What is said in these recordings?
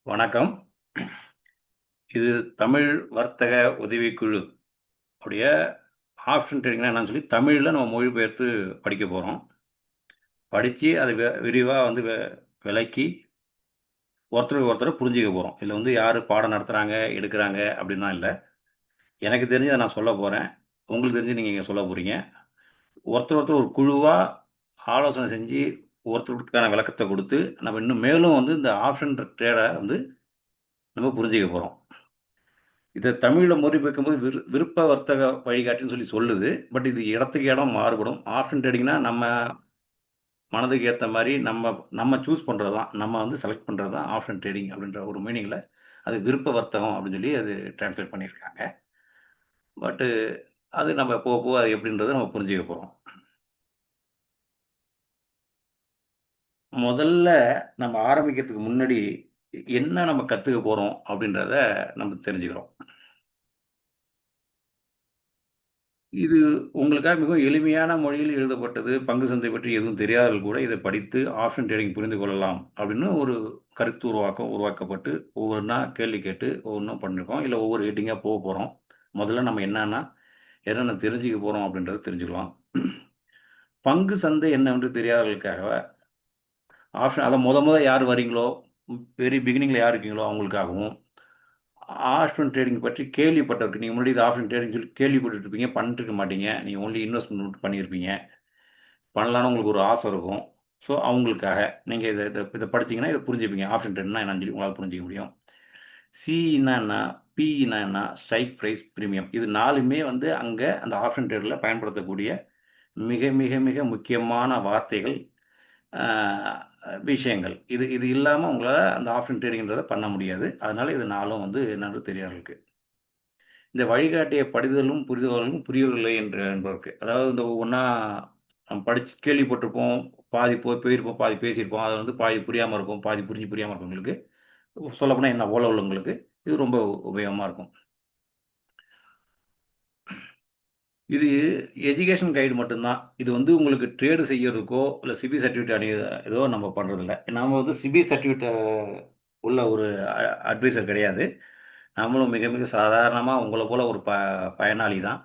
வணக்கம். இது தமிழ் வர்த்தக உதவிக்குழு உடைய ஆப்ஷன் ட்ரேடிங்னா என்னன்னு சொல்லி தமிழ்ல நம்ம மொழிபெயர்த்து படிக்க போறோம். படிச்சு அதை விரிவா வந்து விளக்கி ஒருத்தருக்கு ஒருத்தர் புரிஞ்சுக்க போறோம். இதுல வந்து யாரு பாடம் நடத்துறாங்க, எடுக்குறாங்க அப்படின்லாம் இல்ல. எனக்கு தெரிஞ்சத நான் சொல்லப் போறேன். உங்களுக்கு தெரிஞ்சது நீங்க இங்க சொல்லப் போறீங்க. ஒருத்தர் ஒருத்தர் ஒரு குழுவா ஆலோசனை செஞ்சு ஒருத்தருக்கான விளக்கத்த குடுத்து, நம்ம இன்னும் மேலும் வந்து இந்த ஆப்ஷன் ட்ரேட வந்து நம்ம புரிஞ்சுக்க போறோம். இத தமிழ்ல மொழிபெயர்க்கும்போது விருப்ப வர்த்தக வழிகாட்டின்னு சொல்லி சொல்லுது. பட் இது இடத்துக்கு இடம் மாறுபடும். ஆப்ஷன் ட்ரேடிங்னா நம்ம மனதுக்கு ஏத்த மாரி நம்ம நம்ம சூஸ் பண்றது தான். நம்ம வந்து செலக்ட் பண்றது தான் ஆப்ஷன் ட்ரேடிங் அப்படின்ற ஒரு மீனிங்ல அது விருப்ப வர்த்தகம் அப்படின்னு சொல்லி அது டிரான்ஸ்லேட் பண்ணியிருக்காங்க. பட் அது நம்ம போக போக அது எப்படின்றத நம்ம புரிஞ்சுக்க போறோம். முதல்ல நம்ம ஆரம்பிக்கிறதுக்கு முன்னாடி என்ன நம்ம கத்துக்க போறோம் அப்படின்றத நம்ம தெரிஞ்சுக்கிறோம். இது உங்களுக்காக மிகவும் எளிமையான மொழியில் எழுதப்பட்டது. பங்கு சந்தை பற்றி எதுவும் தெரியாதவர்கள் கூட இதை படித்து ஆப்ஷன் ட்ரேடிங் புரிந்து கொள்ளலாம் அப்படின்னு ஒரு கருத்து உருவாக்கப்பட்டு ஒவ்வொன்றா கேள்வி கேட்டு ஒவ்வொன்றும் பண்ணியிருக்கோம். இல்லை ஒவ்வொரு ஹெட்டிங்கா போறோம். முதல்ல நம்ம என்னென்ன தெரிஞ்சுக்க போறோம் அப்படின்றத தெரிஞ்சுக்கலாம். பங்கு சந்தை என்னவென்று தெரியாதவர்களுக்காக ஆப்ஷன் அத மொத யார் வரீங்களோ, வெரி பிகினிங்ல யார் இருக்கீங்களோ அவங்களுக்காகவும், ஆப்ஷன் ட்ரேடிங் பற்றி கேள்விப்பட்டவருக்கு நீங்க முன்னாடி இது ஆப்ஷன் ட்ரேடிங் சொல்லி கேள்விப்பட்டுட்டு இருப்பீங்க. பண்ணிட்டு இருக்க மாட்டீங்க. நீங்க ஒன்லி இன்வெஸ்ட்மென்ட் மட்டும் பண்ணியிருப்பீங்க. பண்ணலான்னு உங்களுக்கு ஒரு ஆசை இருக்கும். ஸோ, அவங்களுக்காக நீங்க இத இத இத படிச்சீங்கன்னா, இத புரிஞ்சுப்பீங்க. ஆப்ஷன் ட்ரேட்னா என்னன்னு சொல்லி உங்களால புரிஞ்சுக்க முடியும். சின்னா என்ன? பின்னா என்ன? Strike price, premium. இது 4மே வந்து அங்க அந்த ஆப்ஷன் ட்ரேட்ல பயன்படுத்தக்கூடிய மிக, மிக, மிக முக்கியமான வார்த்தைகள், ஆ விஷயங்கள். இது இது இல்லாம உங்களால அந்த ஆப்ஷன் ட்ரேடிங்ன்றத பண்ண முடியாது. அதனால இது 4ம் வந்து என்னன்னு தெரியாதவர்களுக்கு. இந்த வழிகாட்டிய படிதலும், புரிதலும் புரியவில்லை என்பவருக்கு. அதாவது இந்த ஒவ்வொன்னா நம்ம படிச்சு கேள்விப்பட்டிருப்போம். பாதி போயிருப்போம், பாதி பேசியிருப்போம். அது வந்து பாதி புரியாம இருக்கும். பாதி புரிஞ்சு புரியாம இருக்கவங்களுக்கு, சொல்லப்போனா என்ன போல உள்ளவங்களுக்கு இது ரொம்ப உபயோகமா இருக்கும். இது எஜுகேஷன் கைடு மட்டும் தான். இது வந்து உங்களுக்கு ட்ரேடு செய்யறதுக்கோ, இல்ல சிபி சர்டிஃபிகேட் ஏதோ நம்ம பண்றதில்ல. நாம வந்து சிபி சர்டிஃபிகேட் உள்ள ஒரு அட்வைசர் கிடையாது. நம்மளும் மிக மிக சாதாரணமா உங்கள போல ஒரு பயனாளி தான்.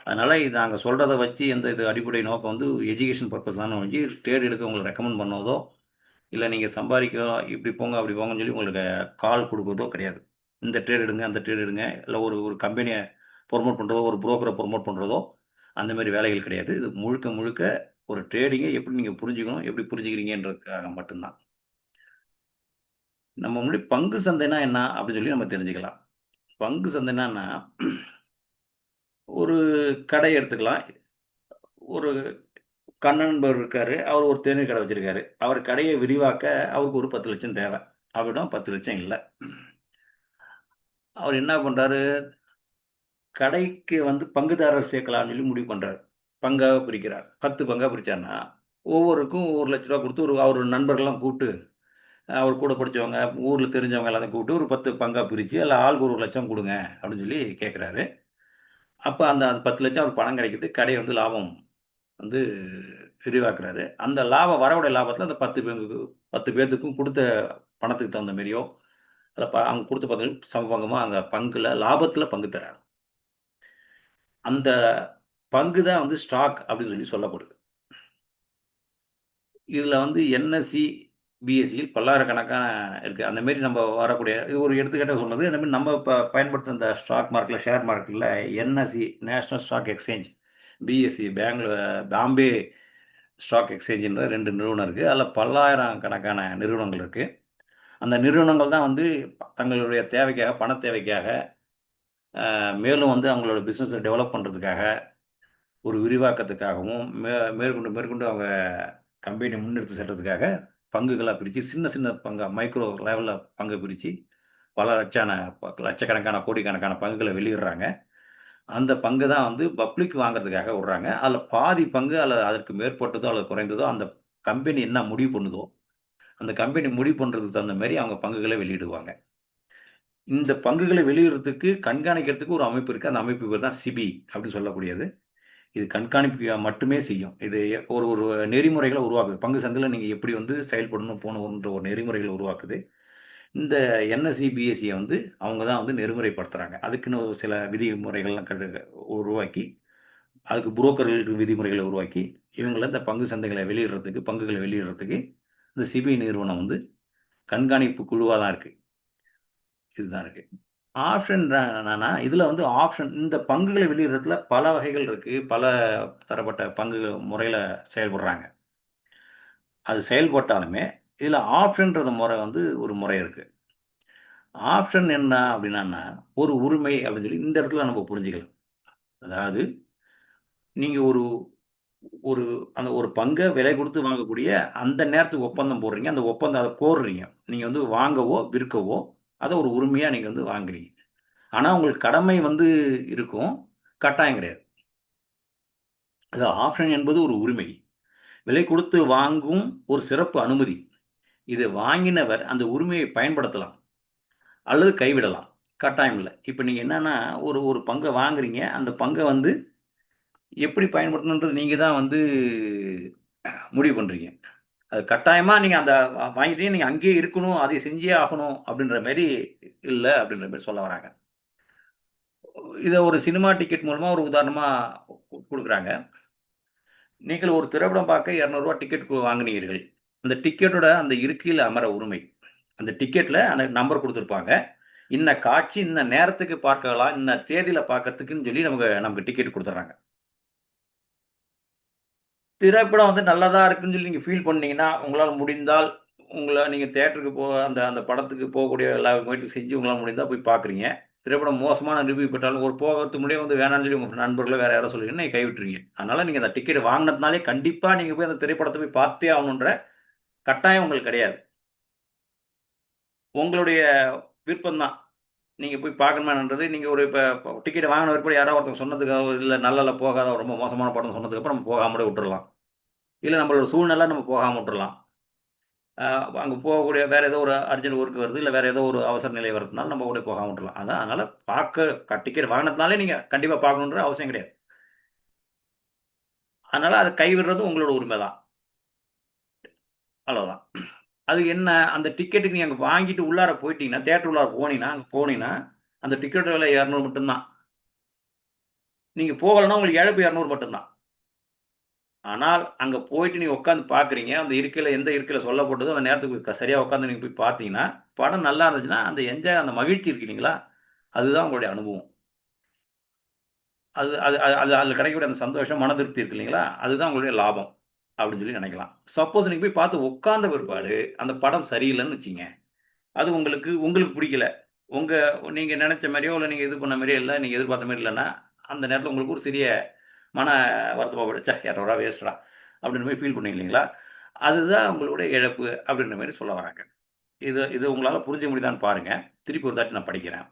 அதனால இது நாங்க சொல்றத வச்சு எந்த இது அடிப்படை நோக்கம் வந்து எஜுகேஷன் பர்ப்பஸ் தானே ஒழிஞ்சு, ட்ரேட் எடுக்க உங்களுக்கு ரெக்கமெண்ட் பண்ணதோ, இல்ல நீங்க சம்பாதிக்க இப்படி போங்க, அப்படி போங்கன்னு சொல்லி உங்களுக்கு கால் குடுக்குறதோ கிடையாது. இந்த ட்ரேட் எடுங்க, அந்த ட்ரேட் எடுங்க, இல்ல ஒரு ஒரு கம்பெனிய புரமோட் பண்றதோ, ஒரு புரோக்கர புரமோட் பண்றதோ, அந்த மாரி வேலைகள் கிடையாது. இது முழுக்க முழுக்க ஒரு ட்ரேடிங்க எப்படி நீங்க புரிஞ்சுக்கணும், எப்படி புரிஞ்சுக்கிறீங்கன்றதுக்காக மட்டும் தான். நம்ம முன்னாடி பங்கு சந்தைனா என்ன அப்படின்னு சொல்லி நம்ம தெரிஞ்சுக்கலாம். பங்கு சந்தைனா ஒரு கடை எடுத்துக்கலாம். ஒரு கண்ணன் என்பவர் இருக்காரு. அவர் ஒரு தேநீர் கடை வச்சிருக்காரு. அவர் கடைய விரிவாக்க அவருக்கு ஒரு 10,00,000 தேவை. அவரிடம் 10,00,000 இல்ல. அவர் என்ன பண்றாரு, கடைக்கு வந்து பங்குதாரர் சேர்க்கலாம்னு சொல்லி முடிவு பண்றாரு. பங்கா பிரிக்கிறார். 10 பங்கா பிரிச்சார்ன்னா, ஒவ்வொருவருக்கும் ரூ. 1,00,000 குடுத்து அவர் நண்பர்கள்லாம் கூப்பிட்டு, அவர் கூட படிச்சவங்க, ஊர்ல தெரிஞ்சவங்க எல்லாத்தையும் கூப்பிட்டு ஒரு 10 பங்கா பிரிச்சு, அதில ஆளுக்கு ஒரு 1,00,000 குடுங்க அப்படின்னு சொல்லி கேட்கிறாரு. அப்ப அந்த 10,00,000 அவருக்கு பணம் கிடைக்குது. கடை வந்து லாபம் வந்து விரிவாக்குறாரு. அந்த வரவுடைய லாபத்தில அந்த 10 பேத்துக்கும் குடுத்த பணத்துக்கு தகுந்த மாரியோ, இல்ல அவங்க குடுத்த பணத்துக்கு சமபங்கமா அந்த பங்குல லாபத்தில பங்கு தர்றாரு. அந்த பங்கு தான் வந்து ஸ்டாக் அப்படின்னு சொல்லி சொல்லப்படுது. இதுல வந்து என்எஸ்இ, பிஎஸ்இ பல்லாயிரக்கணக்கான இருக்கு. அந்த மாரி நம்ம வரக்கூடிய இது ஒரு எடுத்துக்காட்டா சொன்னது. அந்த மாரி நம்ம பயன்படுத்துற இந்த ஸ்டாக் மார்க்கெட்ல, ஷேர் மார்க்கெட்ல NSE national stock exchange, BSE Bombay stock எக்ஸ்சேஞ்சுன்ற 2 நிறுவனம் இருக்கு. அதுல பல்லாயிரக்கணக்கான நிறுவனங்கள் இருக்கு. அந்த நிறுவனங்கள் தான் வந்து தங்களுடைய தேவைக்காக, பண தேவைக்காக, மேலும் வந்து அவங்களோட பிசினஸ டெவலப் பண்றதுக்காக, ஒரு விரிவாக்கத்துக்காகவும், மேற்கொண்டு மேற்கொண்டு அவங்க கம்பெனிய முன்னெடுத்து செல்றதுக்காக பங்குகளா பிரிச்சு, சின்ன சின்ன பங்கா மைக்ரோ லெவல்ல பங்க பிரிச்சு, பல லட்சக்கணக்கான, கோடிக்கணக்கான பங்குகள வெளியிடுறாங்க. அந்த பங்கு தான் வந்து பப்ளிக் வாங்குறதுக்காக விடுறாங்க. அதுல பாதி பங்கு அல்லது அதற்கு மேற்பட்டதோ அல்லது குறைந்ததோ அந்த கம்பெனி என்ன முடிவு பண்ணுதோ, அந்த கம்பெனி முடிவு பண்றதுக்கு தகுந்த மாரி அவங்க பங்குகள வெளியிடுவாங்க. இந்த பங்குகள வெளியிடுறதுக்கு, கண்காணிக்கிறதுக்கு ஒரு அமைப்பு இருக்கு. அந்த அமைப்பு பேர் தான் சிபி அப்படின்னு சொல்லக்கூடியது. இது கண்காணிப்பு மட்டுமே செய்யும். இது ஒரு ஒரு நெறிமுறைகள உருவாக்குது. பங்கு சந்தையில நீங்க எப்படி வந்து செயல்படணும், போகணுன்ற ஒரு நெறிமுறைகள உருவாக்குது. இந்த என்எஸ்சி, பிஎஸ்சியை வந்து அவங்க தான் வந்து நெறிமுறைப்படுத்துகிறாங்க. அதுக்குன்னு ஒரு சில விதிமுறைகள்லாம் உருவாக்கி, அதுக்கு புரோக்கர்களுக்கு விதிமுறைகளை உருவாக்கி, இவங்கள இந்த பங்கு சந்தைகளை வெளியிடுறதுக்கு, பங்குகளை வெளியிடுறதுக்கு இந்த சிபி நிறுவனம் வந்து கண்காணிப்பு குழுவாக தான் இருக்குது. இதுதான் இருக்குது. ஆப்ஷன் என்னன்னா, இதில் வந்து ஆப்ஷன் இந்த பங்குகளை வெளியிடுறதுல பல வகைகள் இருக்குது. பல தரப்பட்ட பங்கு முறையில் செயல்படுறாங்க. அது செயல்பட்டாலுமே இதில் ஆப்ஷன்றது முறை வந்து ஒரு முறை இருக்குது. ஆப்ஷன் என்ன அப்படின்னா, ஒரு உரிமை அப்படின்னு சொல்லி இந்த இடத்துல நம்ம புரிஞ்சுக்கலாம். அதாவது நீங்கள் ஒரு ஒரு அந்த ஒரு பங்கை விலை கொடுத்து வாங்கக்கூடிய அந்த நேரத்துக்கு ஒப்பந்தம் போடுறீங்க. அந்த ஒப்பந்தம் அதை கோருறீங்க. நீங்கள் வந்து வாங்கவோ விற்கவோ அதை ஒரு உரிமையாக நீங்கள் வந்து வாங்குறீங்க. ஆனால் உங்களுக்கு கடமை வந்து இருக்கும், கட்டாயம் கிடையாது. அது ஆப்ஷன் என்பது ஒரு உரிமை. விலை கொடுத்து வாங்கும் ஒரு சிறப்பு அனுமதி. இதை வாங்கினவர் அந்த உரிமையை பயன்படுத்தலாம் அல்லது கைவிடலாம். கட்டாயம் இல்லை. இப்போ நீங்கள் என்னன்னா ஒரு ஒரு பங்கை வாங்குறீங்க. அந்த பங்கை வந்து எப்படி பயன்படுத்தணுன்றது நீங்கள் தான் வந்து முடிவு பண்ணுறீங்க. அது கட்டாயமாக நீங்கள் அந்த வாங்கிட்டீங்க, நீங்கள் அங்கேயே இருக்கணும், அதை செஞ்சே ஆகணும் அப்படின்ற மாரி இல்லை அப்படின்ற மாரி சொல்ல வராங்க. இதை ஒரு சினிமா டிக்கெட் மூலமாக ஒரு உதாரணமாக கொடுக்குறாங்க. நீங்கள் ஒரு திரைப்படம் பார்க்க ரூ. 200 டிக்கெட் வாங்கினீர்கள். அந்த டிக்கெட்டோட அந்த இருக்கையில் அமர உரிமை. அந்த டிக்கெட்டில் அந்த நம்பர் கொடுத்துருப்பாங்க. இன்ன காட்சி இன்ன நேரத்துக்கு பார்க்கலாம், இன்ன தேதியில் பார்க்கறதுக்குன்னு சொல்லி நமக்கு டிக்கெட் கொடுத்துட்றாங்க. திரைப்படம் வந்து நல்லதா இருக்குன்னு சொல்லி நீங்க ஃபீல் பண்ணீங்கன்னா, உங்களால முடிந்தால் நீங்க தியேட்டருக்கு அந்த அந்த படத்துக்கு போகக்கூடிய எல்லா முயற்சி செஞ்சு உங்களால முடிந்தா போய் பார்க்குறீங்க. திரைப்படம் மோசமான ரிவ்யூ பெற்றாலும் ஒரு போகறதுக்கு முன்னாடியே வந்து வேணான்னு சொல்லி உங்க நண்பர்களோ வேற யாரோ சொல்லிங்கன்னா நீங்க கைவிட்டுருவீங்க. அதனால நீங்க அந்த டிக்கெட் வாங்குனதுனாலே கண்டிப்பா நீங்க போய் அந்த திரைப்படத்த போய் பார்த்தே ஆகணுன்ற கட்டாயம் உங்களுக்கு கிடையாது. உங்களுடைய விருப்பம் தான். நீங்க போய் பார்க்கணுமா என்னன்றது நீங்க ஒரு இப்ப டிக்கெட் வாங்குன பிற்பாடு யாராவது ஒருத்தவங்க சொன்னதுக்காக இல்ல நல்லா இல்ல போகாத ரொம்ப மோசமான படம்னு சொன்னதுக்கப்புறம் நம்ம போகாமலே விட்டுறலாம். இல்ல நம்மளோட சூழ்நிலை நம்ம போகாம விட்டுறலாம். அங்கே போகக்கூடிய வேறு ஏதோ ஒரு அர்ஜென்ட் ஒர்க் வருது, இல்லை வேறு ஏதோ ஒரு அவசர நிலை வரதுனால நம்ம கூட போகாம விட்டுறலாம். அதான் அதனால் டிக்கெட் வாங்கினதுனாலே நீங்கள் கண்டிப்பாக பார்க்கணுன்ற அவசியம் கிடையாது. அதனால் அதை கைவிடுறது உங்களோட உரிமை தான். அவ்வளோதான். அது என்ன அந்த டிக்கெட்டுக்கு நீங்க அங்க வாங்கிட்டு உள்ளார போயிட்டீங்கன்னா, தியேட்டர் உள்ளார போனீங்கன்னா, அங்க போனீங்கன்னா, அந்த டிக்கெட் விலை 200 மட்டும் தான். நீங்க போகலன்னா உங்களுக்கு இழப்பு 200 மட்டும் தான். ஆனால் அங்க போயிட்டு நீங்க உட்கார்ந்து பார்க்குறீங்க. அந்த இருக்கையில எந்த இருக்கையில சொல்லப்பட்டதோ அந்த நேரத்துக்கு சரியா உட்கார்ந்து நீங்க போய் பார்த்தீங்கன்னா, படம் நல்லா இருந்துச்சுன்னா, அந்த என்ஜாய் அந்த மகிழ்ச்சி இருக்கு இல்லீங்களா? அதுதான் உங்களுடைய அனுபவம். அது அது அது அது அதில கிடைக்கக்கூடிய அந்த சந்தோஷம், மன திருப்தி இருக்கு இல்லைங்களா? அதுதான் உங்களுடைய லாபம் அப்படின்னு சொல்லி நினைக்கலாம். சப்போஸ் நீங்க போய் பார்த்து உட்கார்ந்த பிற்பாடு, அந்த படம் சரியில்லன்னு வச்சுக்கங்க. அது உங்களுக்கு உங்களுக்கு பிடிக்கல. உங்க நீங்க நினைச்ச மாரியோ, இல்ல நீங்க இது பண்ண மாரியோ இல்ல, நீங்க எதிர்பார்த்த மாரி இல்லன்னா, அந்த நேரத்தில உங்களுக்கு ஒரு சிறிய மன வருத்தமா போயிடும். ச்சே! ரூ. 200 வேஸ்ட்டுடா அப்படின்ற மாரி ஃபீல் பண்ணுவீங்க இல்லைங்களா? அதுதான் உங்களுடைய இழப்பு அப்படின்ற மாரி சொல்ல வராங்க. இது இது உங்களால புரிஞ்சுக்க முடியுதான்னு பாருங்க. திருப்பி ஒரு தாட்டி நான் படிக்கிறேன்.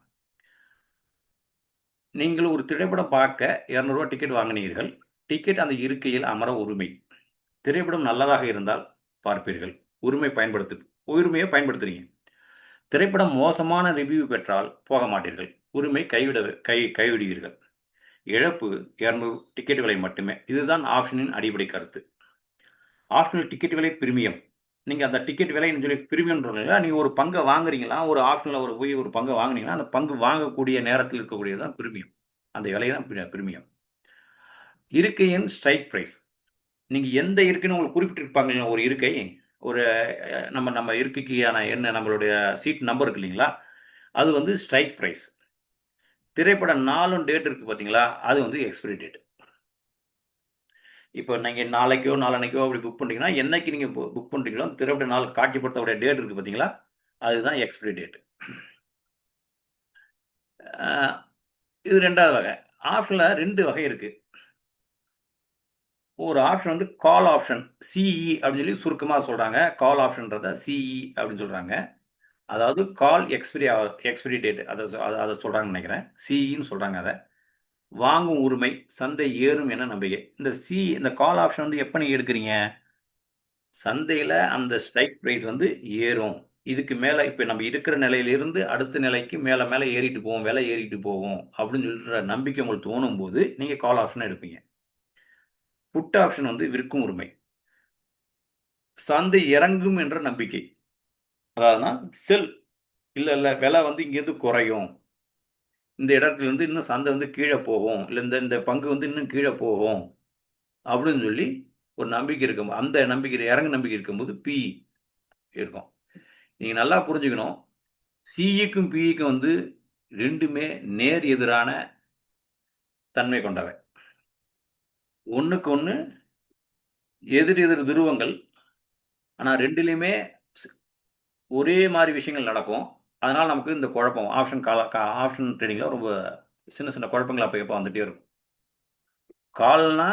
நீங்கள் ஒரு திரைப்படம் பார்க்க ரூ. 200 டிக்கெட் வாங்கினீர்கள். டிக்கெட் அந்த இருக்கையில் அமர உரிமை. திரைப்படம் நல்லதாக இருந்தால் பார்ப்பீர்கள். உரிமையை பயன்படுத்துறீங்க. திரைப்படம் மோசமான ரிவ்யூ பெற்றால் போக மாட்டீர்கள். உரிமை கைவிடுவீர்கள். இழப்பு 200 டிக்கெட் விலை மட்டுமே. இதுதான் ஆப்ஷனின் அடிப்படை கருத்து. ஆப்ஷனல் டிக்கெட் விலை பிரீமியம். நீங்க அந்த டிக்கெட் விலைன்னு சொல்லி பிரீமியம்ன்றீங்களா, நீங்க ஒரு பங்க வாங்குறீங்களா, ஒரு ஆப்ஷன்ல போய் ஒரு பங்க வாங்குனீங்கன்னா, அந்த பங்கு வாங்கக்கூடிய நேரத்தில் இருக்கக்கூடியது தான் பிரீமியம். அந்த விலை தான் பிரீமியம். இருக்கையின் strike price. நீங்க எந்த இருக்கைன்னு உங்களுக்கு குறிப்பிட்டிருப்பாங்க இல்லையா ஒரு இருக்கை. ஒரு நம்ம நம்ம இருக்கைக்கான என்ன நம்மளுடைய சீட் நம்பர் இருக்கு இல்லைங்களா? அது வந்து ஸ்ட்ரைக் பிரைஸ். திரைப்படம் நாளும் டேட் இருக்கு பார்த்தீங்களா? அது வந்து எக்ஸ்பைரி டேட். இப்போ நீங்க நாளைக்கோ, நாளான்னைக்கோ அப்படி புக் பண்றீங்கன்னா, என்னைக்கு நீங்க புக் பண்றீங்களோ, அந்த திரைப்பட நாள் காட்சிப்படுத்தக்கூடிய டேட் இருக்கு பார்த்தீங்களா? அதுதான் எக்ஸ்பைரி டேட். அ இது 2வது வகை. ஆப்ஷன்ல 2 வகை இருக்கு. ஒரு ஆப்ஷன் வந்து கால் ஆப்ஷன். சிஇ அப்படின்னு சொல்லி சுருக்கமா சொல்றாங்க. கால் ஆப்ஷன்றத சிஇ அப்படின்னு சொல்றாங்க. அதாவது கால் எக்ஸ்பைரி டேட் அத சொல்றாங்கன்னு நெனைக்கிறேன். சிஇன்னு சொல்றாங்க அத. வாங்கும் உரிமை, சந்தை ஏறும் என நம்பிக்கை. இந்த கால் ஆப்ஷன் வந்து எப்ப நீங்க எடுக்குறீங்க? சந்தையில அந்த ஸ்ட்ரைக் பிரைஸ் வந்து ஏறும். இதுக்கு மேல இப்ப நம்ம இருக்கிற நிலையிலிருந்து அடுத்த நிலைக்கு மேல மேல ஏறிட்டு போகும். விலை ஏறிட்டு போகும். அப்படின்னு சொல்ற நம்பிக்கை உங்களுக்கு தோணும்போது, நீங்க கால் ஆப்ஷன எடுப்பீங்க. புட் ஆப்ஷன் வந்து விற்கும் உரிமை. சந்தை இறங்கும் என்ற நம்பிக்கை. அதாவதுனா செல். இல்லை இல்லை விலை வந்து இங்கேருந்து குறையும், இந்த இடத்துல இருந்து இன்னும் சந்தை வந்து கீழே போகும், இல்லை இந்த இந்த பங்கு வந்து இன்னும் கீழே போகும் அப்படின்னு சொல்லி ஒரு நம்பிக்கை இருக்கும். அந்த நம்பிக்கை இறங்கு நம்பிக்கை இருக்கும்போது பி இருக்கும். நீங்கள் நல்லா புரிஞ்சுக்கணும், சிஇக்கும் பிஇக்கும் வந்து ரெண்டுமே நேர் எதிரான தன்மை கொண்டவை. ஒன்றுக்கு ஒன்று எதிர் எதிர் துருவங்கள். ஆனால் ரெண்டுலேயுமே ஒரே மாதிரி விஷயங்கள் நடக்கும். அதனால் நமக்கு இந்த குழப்பம் ஆப்ஷன் ட்ரேடிங்கில் ரொம்ப சின்ன சின்ன குழப்பங்கள் அப்போ எப்போ வந்துகிட்டே இருக்கும். கால்னா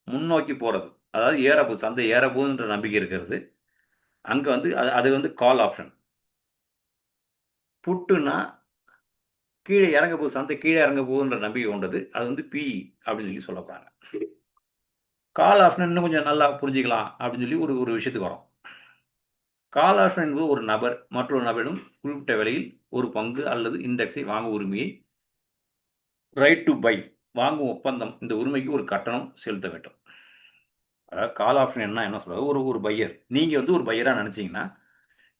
முன்னோக்கி போகிறது, அதாவது ஏறப்போகுது, சந்தை ஏறப்போகுதுன்ற நம்பிக்கை இருக்கிறது. அங்கே வந்து அது வந்து கால் ஆப்ஷன். புட்டுனா கீழே இறங்க போகுது, சந்தை கீழே இறங்க போகுதுன்ற நம்பிக்கை கொண்டது, அது வந்து பிஇ அப்படின்னு சொல்லி சொல்ல போகிறாங்க. கால் ஆப்ஷன் இன்னும் கொஞ்சம் நல்லா புரிஞ்சிக்கலாம் அப்படின்னு சொல்லி ஒரு ஒரு விஷயத்துக்கு வரும். கால் ஆப்ஷன் என்பது ஒரு நபர் மற்றொரு நபரிடம் குறிப்பிட்ட விலையில் ஒரு பங்கு அல்லது இண்டெக்ஸை வாங்கும் உரிமையை, ரைட் டு பை, வாங்கும் ஒப்பந்தம். இந்த உரிமைக்கு ஒரு கட்டணம் செலுத்த வேண்டும். அதாவது கால் ஆப்ஷன் என்ன சொல்றது, ஒரு ஒரு பையர், நீங்கள் வந்து ஒரு பையராக நினச்சிங்கன்னா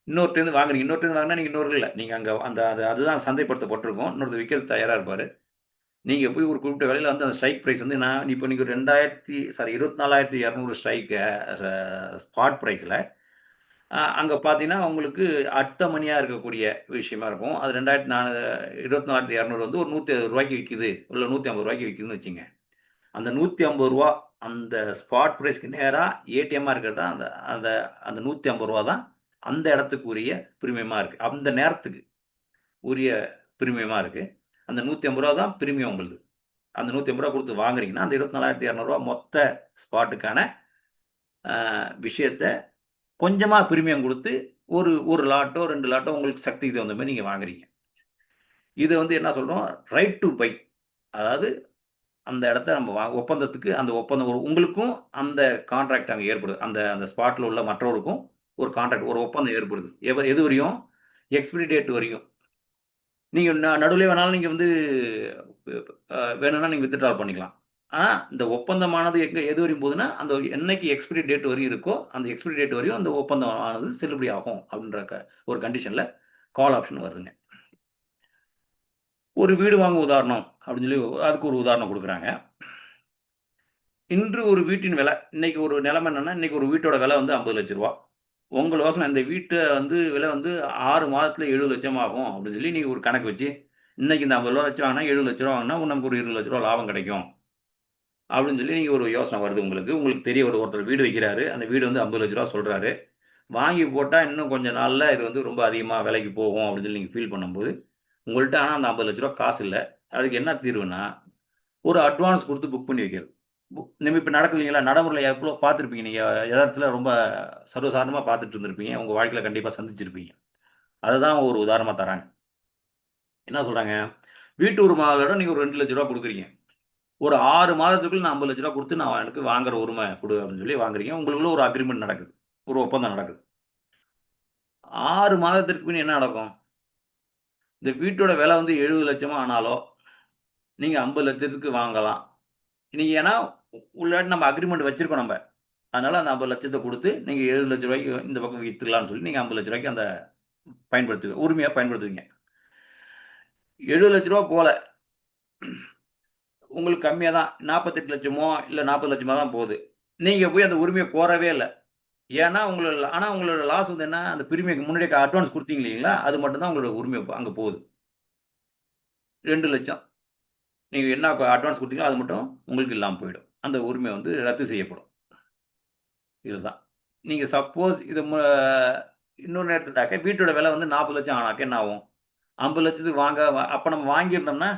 இன்னொருத்தேருந்து வாங்குறீங்க, இன்னொருத்தேருந்து வாங்கினா நீங்கள் இன்னொரு இல்லை, நீங்கள் அங்கே அந்த அதுதான் சந்தைப்படுத்தப்பட்டிருக்கும், இன்னொருத்தர் விற்கிறது தயாராக இருப்பார். நீங்கள் போய் ஒரு குறிப்பிட்ட விலையில் வந்து அந்த ஸ்ட்ரைக் ப்ரைஸ் வந்து நான் இப்போ நீங்கள் 24,200 ஸ்ட்ரைக்கு ஸ்பாட் ப்ரைஸில் அங்கே பார்த்தீங்கன்னா உங்களுக்கு அடுத்த மணியாக இருக்கக்கூடிய விஷயமா இருக்கும். அது 24,200 வந்து ஒரு 160 ரூபாய்க்கு விற்கிது, இல்லை 150 ரூபாய்க்கு விற்கிதுன்னு வச்சுங்க. அந்த 150 ரூபா அந்த ஸ்பாட் ப்ரைஸ்க்கு நேராக ஏடிஎம்மாக இருக்கிறது தான் அந்த அந்த அந்த 150 ரூபா தான் அந்த இடத்துக்கு உரிய பிரீமியமாக இருக்குது, அந்த நேரத்துக்கு உரிய பிரீமியமாக இருக்குது. அந்த 150 ரூபா தான் பிரீமியம் உங்களுக்கு. அந்த 150 ரூபா கொடுத்து வாங்குறீங்கன்னா அந்த 24,200 மொத்த ஸ்பாட்டுக்கான விஷயத்தை கொஞ்சமாக பிரீமியம் கொடுத்து ஒரு ஒரு லாட்டோ 2 லாட்டோ உங்களுக்கு சக்திக்கு தகுந்த மாதிரி நீங்கள் வாங்குறீங்க. இதை வந்து என்ன சொல்கிறோம், ரைட் டு பை. அதாவது அந்த இடத்த நம்ம ஒப்பந்தத்துக்கு, அந்த ஒப்பந்தம் உங்களுக்கும் அந்த கான்ட்ராக்ட் அங்கே ஏற்படுது, அந்த அந்த ஸ்பாட்டில் உள்ள மற்றவருக்கும் ஒரு கான்ட்ராக்ட், ஒரு ஒப்பந்தம் ஏற்படுது. எது வரையும், எக்ஸ்பிரி டேட் வரையும். நீங்கள் நடுவில் வேணாலும் நீங்கள் வந்து வேணும்னா நீங்கள் வித்ட்ரால் பண்ணிக்கலாம். ஆனால் இந்த ஒப்பந்தமானது எது வரையும் போகுதுன்னா, அந்த என்னைக்கு எக்ஸ்பிரி டேட் வரையும் இருக்கோ அந்த எக்ஸ்பிரி டேட் வரையும் அந்த ஒப்பந்தம் ஆனது செல்லுபடி ஆகும் அப்படின்ற ஒரு கண்டிஷனில் கால் ஆப்ஷன் வருதுங்க. ஒரு வீடு வாங்க உதாரணம் அப்படின்னு சொல்லி அதுக்கு ஒரு உதாரணம் கொடுக்குறாங்க. இன்று ஒரு வீட்டின் விலை, இன்னைக்கு ஒரு நிலைமை என்னன்னா, இன்னைக்கு ஒரு வீட்டோட விலை வந்து 50 லட்ச ரூபா. உங்கள் யோசனை, இந்த வீட்டை வந்து விலை வந்து 6 மாதத்தில் 70 லட்சம் ஆகும் அப்படின்னு சொல்லி நீங்கள் ஒரு கணக்கு வச்சு, இன்னைக்கு இந்த 50 லட்சம் வாங்கினா 70 லட்ச ரூபா வாங்கினா நமக்கு ஒரு 20 லட்ச ரூபா லாபம் கிடைக்கும் அப்படின்னு சொல்லி நீங்கள் ஒரு யோசனை வருது. உங்களுக்கு தெரிய ஒருத்தர் வீடு வைக்கிறாரு, அந்த வீடு வந்து 50 லட்ச ரூபா சொல்கிறாரு. வாங்கி போட்டால் இன்னும் கொஞ்சம் நாளில் இது வந்து ரொம்ப அதிகமாக விலைக்கு போகும் அப்படின்னு சொல்லி நீங்கள் ஃபீல் பண்ணும்போது, உங்கள்கிட்ட ஆனால் அந்த 50 லட்ச ரூபா காசு இல்லை. அதுக்கு என்ன தீர்வுனா, ஒரு அட்வான்ஸ் கொடுத்து புக் பண்ணி வைக்கிறது. நம்ம இப்போ நடக்குது இல்லைங்களா, நடைமுறையில் எவ்வளோ பார்த்துருப்பீங்க, நீங்கள் யதார்த்தத்தில் ரொம்ப சர்வசாதாரணமாக பார்த்துட்டு இருந்திருப்பீங்க, உங்கள் வாழ்க்கையில் கண்டிப்பாக சந்திச்சிருப்பீங்க. அதுதான் ஒரு உதாரணமாக தராங்க. என்ன சொல்கிறாங்க, வீட்டு உரிமையாளரிடம் நீங்கள் ஒரு 2 லட்ச ரூபா கொடுக்குறீங்க. ஒரு 6 மாதத்துக்குள்ள நான் 50 லட்ச ரூபா கொடுத்து நான் எனக்கு வாங்குற உரிமை கொடு அப்படின்னு சொல்லி வாங்குறீங்க. உங்களுக்குள்ள ஒரு அக்ரிமெண்ட் நடக்குது, ஒரு ஒப்பந்தம் நடக்குது. 6 மாதத்திற்கு பின் என்ன நடக்கும், இந்த வீட்டோட விலை வந்து 70 லட்சமா ஆனாலோ நீங்கள் 50 லட்சத்துக்கு வாங்கலாம். நீங்கள் ஏன்னா உள்ளாட்டி நம்ம அக்ரிமெண்ட் வச்சுருக்கோம் நம்ம, அதனால் அந்த 50 லட்சத்தை கொடுத்து நீங்கள் 7 லட்ச ரூபாய்க்கு இந்த பக்கம் விற்றுக்கலாம்னு சொல்லி நீங்கள் 50 லட்ச ரூபாய்க்கு அந்த உரிமையாக பயன்படுத்துவீங்க. 70 லட்ச ரூபா போல உங்களுக்கு கம்மியாக தான், 48 லட்சமோ இல்லை 40 லட்சமாக தான் போகுது. நீங்கள் போய் அந்த உரிமையை கோரவே இல்லை. ஏன்னா உங்களோட லாஸ் வந்து என்ன, அந்த பிரீமியம் முன்னாடியே அட்வான்ஸ் கொடுத்தீங்க இல்லைங்களா, அது மட்டும்தான் உங்களோட உரிமை அங்கே போகுது. 2 லட்சம் நீங்கள் என்ன அட்வான்ஸ் கொடுத்தீங்களோ அது மட்டும் உங்களுக்கு இல்லாமல் போயிடும். அந்த உரிமை வந்து ரத்து செய்யப்படும். இதுதான். நீங்கள் சப்போஸ் இது இன்னொன்று எடுத்துட்டாக்க, வீட்டோட விலை வந்து 40 லட்சம் ஆனாக்க என்ன ஆகும், 50 லட்சத்துக்கு அப்போ நம்ம வாங்கியிருந்தோம்னா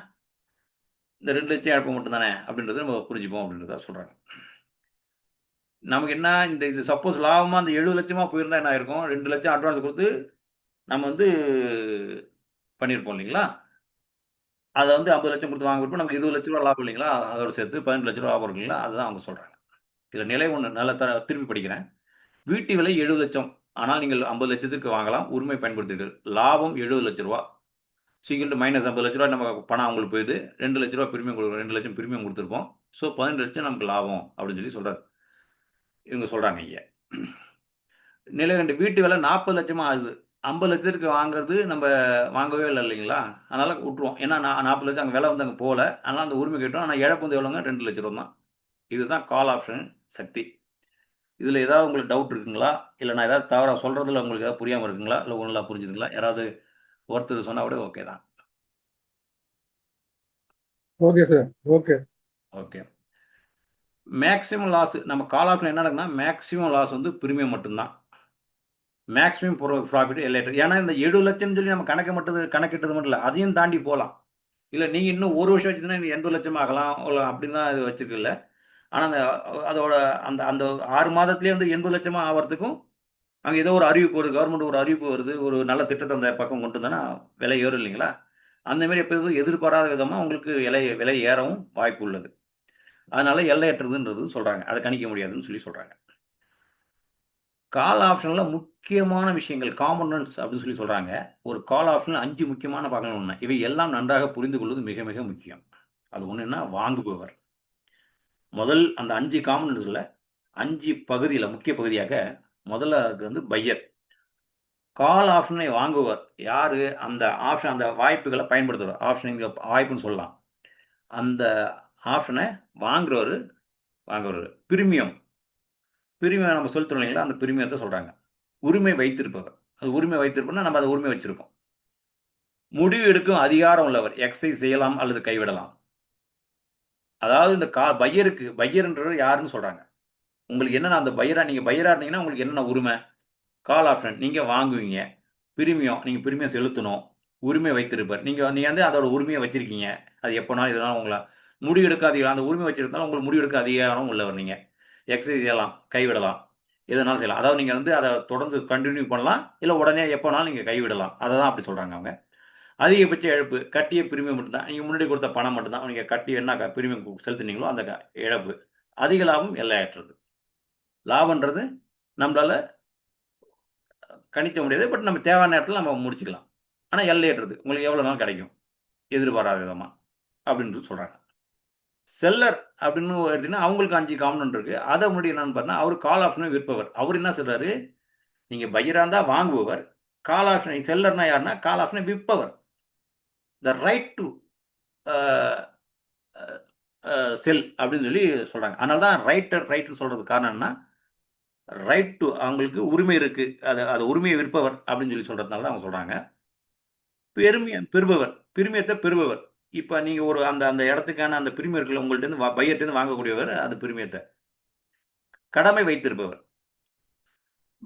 இந்த 2 லட்சம் இழப்பு மட்டும் தானே அப்படின்றத நம்ம புரிஞ்சுப்போம் அப்படின்றத சொல்கிறாங்க. நமக்கு என்ன, இது சப்போஸ் லாபமாக அந்த 70 லட்சமாக போயிருந்தா என்ன ஆயிருக்கும், 2 லட்சம் அட்வான்ஸ் கொடுத்து நம்ம வந்து பண்ணியிருப்போம் இல்லைங்களா, அதை வந்து 50 லட்சம் கொடுத்து வாங்கிருப்போம், நமக்கு 20 லட்ச ரூபா லாபம் இல்லைங்களா, அதோட சேர்த்து 18 லட்ச ரூபா லாபம் இருக்குங்களா, அதுதான் அவங்க சொல்கிறாங்க. இதில் நிலை ஒன்று நல்லா திருப்பி படிக்கிறேன். வீட்டு விலை 70 லட்சம், ஆனால் நீங்கள் 50 லட்சத்துக்கு வாங்கலாம், உரிமை பயன்படுத்துகிறீர்கள், லாபம் 70 லட்ச ரூபா, சீக்கிரம் மைனஸ் 50 லட்ச ரூபா நம்ம பணம் அவங்களுக்கு போயிடுது, 2 லட்ச ரூபா பிரீமியம் கொடுக்குறோம், 2 லட்சம் பிரீமியம் கொடுத்துருப்போம், ஸோ 18 லட்சம் நமக்கு லாபம் அப்படின்னு சொல்லி சொல்கிறார், இவங்க சொல்கிறாங்க. ஐயா, நிலை 2 வீட்டு விலை 40 லட்சமாக ஆகுது, 50 லட்சத்துக்கு வாங்குறது நம்ம வாங்கவே இல்லை இல்லைங்களா? அதனால விட்டுருவோம். ஏன்னா 40 லட்சம் அங்கே விலை வந்து அங்கே போகல. அதனால அந்த உரிமை கேட்டோம். ஆனால் இழப்பு வந்து எவ்வளோங்க? 2 லட்சம் ரூபா தான். இதுதான் கால் ஆப்ஷன் சக்தி. இதில் ஏதாவது உங்களுக்கு டவுட் இருக்குங்களா? இல்லை நான் ஏதாவது தவறாக சொல்கிறதுல உங்களுக்கு ஏதாவது புரியாமல் இருக்குங்களா? இல்லை ஒழுங்கா புரிஞ்சுதுங்களா? யாராவது ஒருத்தர் சொன்னா கூட ஓகே தான். Okay sir. Okay. Okay. Maximum loss நம்ம கால் ஆப்ஷன் என்ன நடக்குன்னா, மேக்ஸிமம் லாஸ் வந்து பிரீமியம் மட்டும்தான். மேக்ஸிமம் ப்ராஃபிட் எல்லையற்றது. ஏன்னா இந்த 7 லட்சம்னு சொல்லி நம்ம கணக்கிட்டது மட்டும் இல்லை, அதையும் தாண்டி போகலாம். இல்லை நீங்கள் இன்னும் ஒரு வருஷம் வச்சுருந்தா 80 லட்சம் ஆகலாம் அப்படின்னு தான் இது வச்சுருக்குல்ல. ஆனால் அந்த அதோட அந்த அந்த 6 மாதத்துலேயே வந்து 80 லட்சமாக ஆகிறதுக்கும் அங்கே ஏதோ ஒரு அறிவிப்பு, ஒரு கவர்மெண்ட் ஒரு அறிவிப்பு வருது, ஒரு நல்ல திட்டத்தை அந்த பக்கம் கொண்டு வந்தோன்னா விலை ஏறும் இல்லைங்களா? அந்த மாதிரி எப்போ எதுவும் எதிர்பாராத விதமாக உங்களுக்கு விலை ஏறவும் வாய்ப்பு உள்ளது. அதனால எல்லையற்றதுன்றது சொல்கிறாங்க, அதை கணிக்க முடியாதுன்னு சொல்லி சொல்கிறாங்க. கால் ஆப்ஷனில் முக்கியமான விஷயங்கள் காம்பனன்ட்ஸ் அப்படின்னு சொல்லி சொல்கிறாங்க. ஒரு கால் ஆப்ஷனில் 5 முக்கியமான பாகங்கள் ஒன்று, இவை எல்லாம் நன்றாக புரிந்து கொள்வது மிக மிக முக்கியம். அது ஒன்றுன்னா வாங்குபவர். முதல் அந்த 5 காம்பனன்ட்ஸில் 5 பகுதியில் முக்கிய பகுதியாக முதல்ல வந்து பையர். கால் ஆப்ஷனை வாங்குவர் யாரு? அந்த ஆப்ஷன், அந்த வாய்ப்புகளை பயன்படுத்துவார். ஆப்ஷன் இங்கே வாய்ப்புன்னு சொல்லலாம். அந்த ஆப்ஷனை வாங்குறவர் பிரீமியம். பிரீமியம் நம்ம செலுத்துறோம் இல்லைங்களா? அந்த பிரீமியத்தை சொல்கிறாங்க. உரிமை வைத்திருப்பவர். அது உரிமை வைத்திருப்போம்னா நம்ம அதை உரிமை வச்சிருக்கோம். முடிவு எடுக்கும் அதிகாரம் உள்ளவர். எக்ஸைஸ் செய்யலாம் அல்லது கைவிடலாம். அதாவது இந்த பையர்ன்றவர் யாருன்னு சொல்கிறாங்க. உங்களுக்கு என்னென்ன அந்த நீங்கள் பையராக இருந்தீங்கன்னா உங்களுக்கு என்னென்ன உரிமை? கால் ஆப்ஷன் நீங்கள் வாங்குவீங்க. நீங்கள் பிரீமியம் செலுத்தணும். உரிமை வைத்திருப்பார். நீங்கள் நீங்கள் வந்து அதோட உரிமையை வச்சுருக்கீங்க. அது எப்போனாலும் இதனால் உங்களை முடிவு எடுக்க அதிகாரம், அந்த உரிமை வச்சுருந்தாலும் உங்களுக்கு முடிவு எடுக்க அதிகாரம் உள்ளவர் நீங்கள். எக்ஸசைஸ் செய்யலாம், கைவிடலாம், எதுனாலும் செய்யலாம். அதாவது நீங்கள் வந்து அதை தொடர்ந்து கண்டினியூ பண்ணலாம், இல்லை உடனே எப்போனாலும் நீங்கள் கைவிடலாம். அதை தான் அப்படி சொல்கிறாங்க அவங்க. அதிகபட்ச இழப்பு கட்டிய பிரீமியம் மட்டும்தான். நீங்கள் முன்னாடி கொடுத்த பணம் மட்டும்தான். நீங்கள் கட்டி என்ன பிரீமியம் செலுத்துனீங்களோ அந்த இழப்பு. அதிக லாபம் எல்லையற்றது. லாபன்றது நம்மளால் கணிக்க முடியாது. பட் நம்ம தேவையான நேரத்தில் நம்ம முடிச்சுக்கலாம். ஆனால் எல்லையற்றது. உங்களுக்கு எவ்வளோ நாள் கிடைக்கும் எதிர்பாராத விதமாக அப்படின்றது சொல்கிறாங்க. செல்லர் அப்படின்னு எடுத்தீங்கன்னா அவங்களுக்கு 5 காம்பனன்ட் இருக்குது. அதை முன்னாடி என்னன்னு பார்த்தீங்கன்னா, அவர் கால் ஆப்ஷனை விற்பவர். அவர் என்ன சொல்கிறாரு? நீங்கள் பையராக இருந்தால் வாங்குபவர். கால் ஆப்ஷனை செல்லர்னா யாருன்னா கால் ஆப்ஷனை விற்பவர். த ரைட் டு செல் அப்படின்னு சொல்லி சொல்கிறாங்க. அதனால தான் ரைட்டுன்னு சொல்கிறதுக்கு காரணம் என்ன, ரைட் டு அவங்களுக்கு உரிமை இருக்குது, அதை உரிமையை விற்பவர் அப்படின்னு சொல்லி சொல்கிறதுனால தான் அவங்க சொல்கிறாங்க. பிரீமியத்தை பெறுபவர். இப்போ நீங்கள் ஒரு அந்த அந்த இடத்துக்கான அந்த பிரீமியர்களை உங்கள்கிட்ட பையர்கிட்ட வாங்கக்கூடியவர் அது பிரீமியத்தை. கடமை வைத்திருப்பவர்.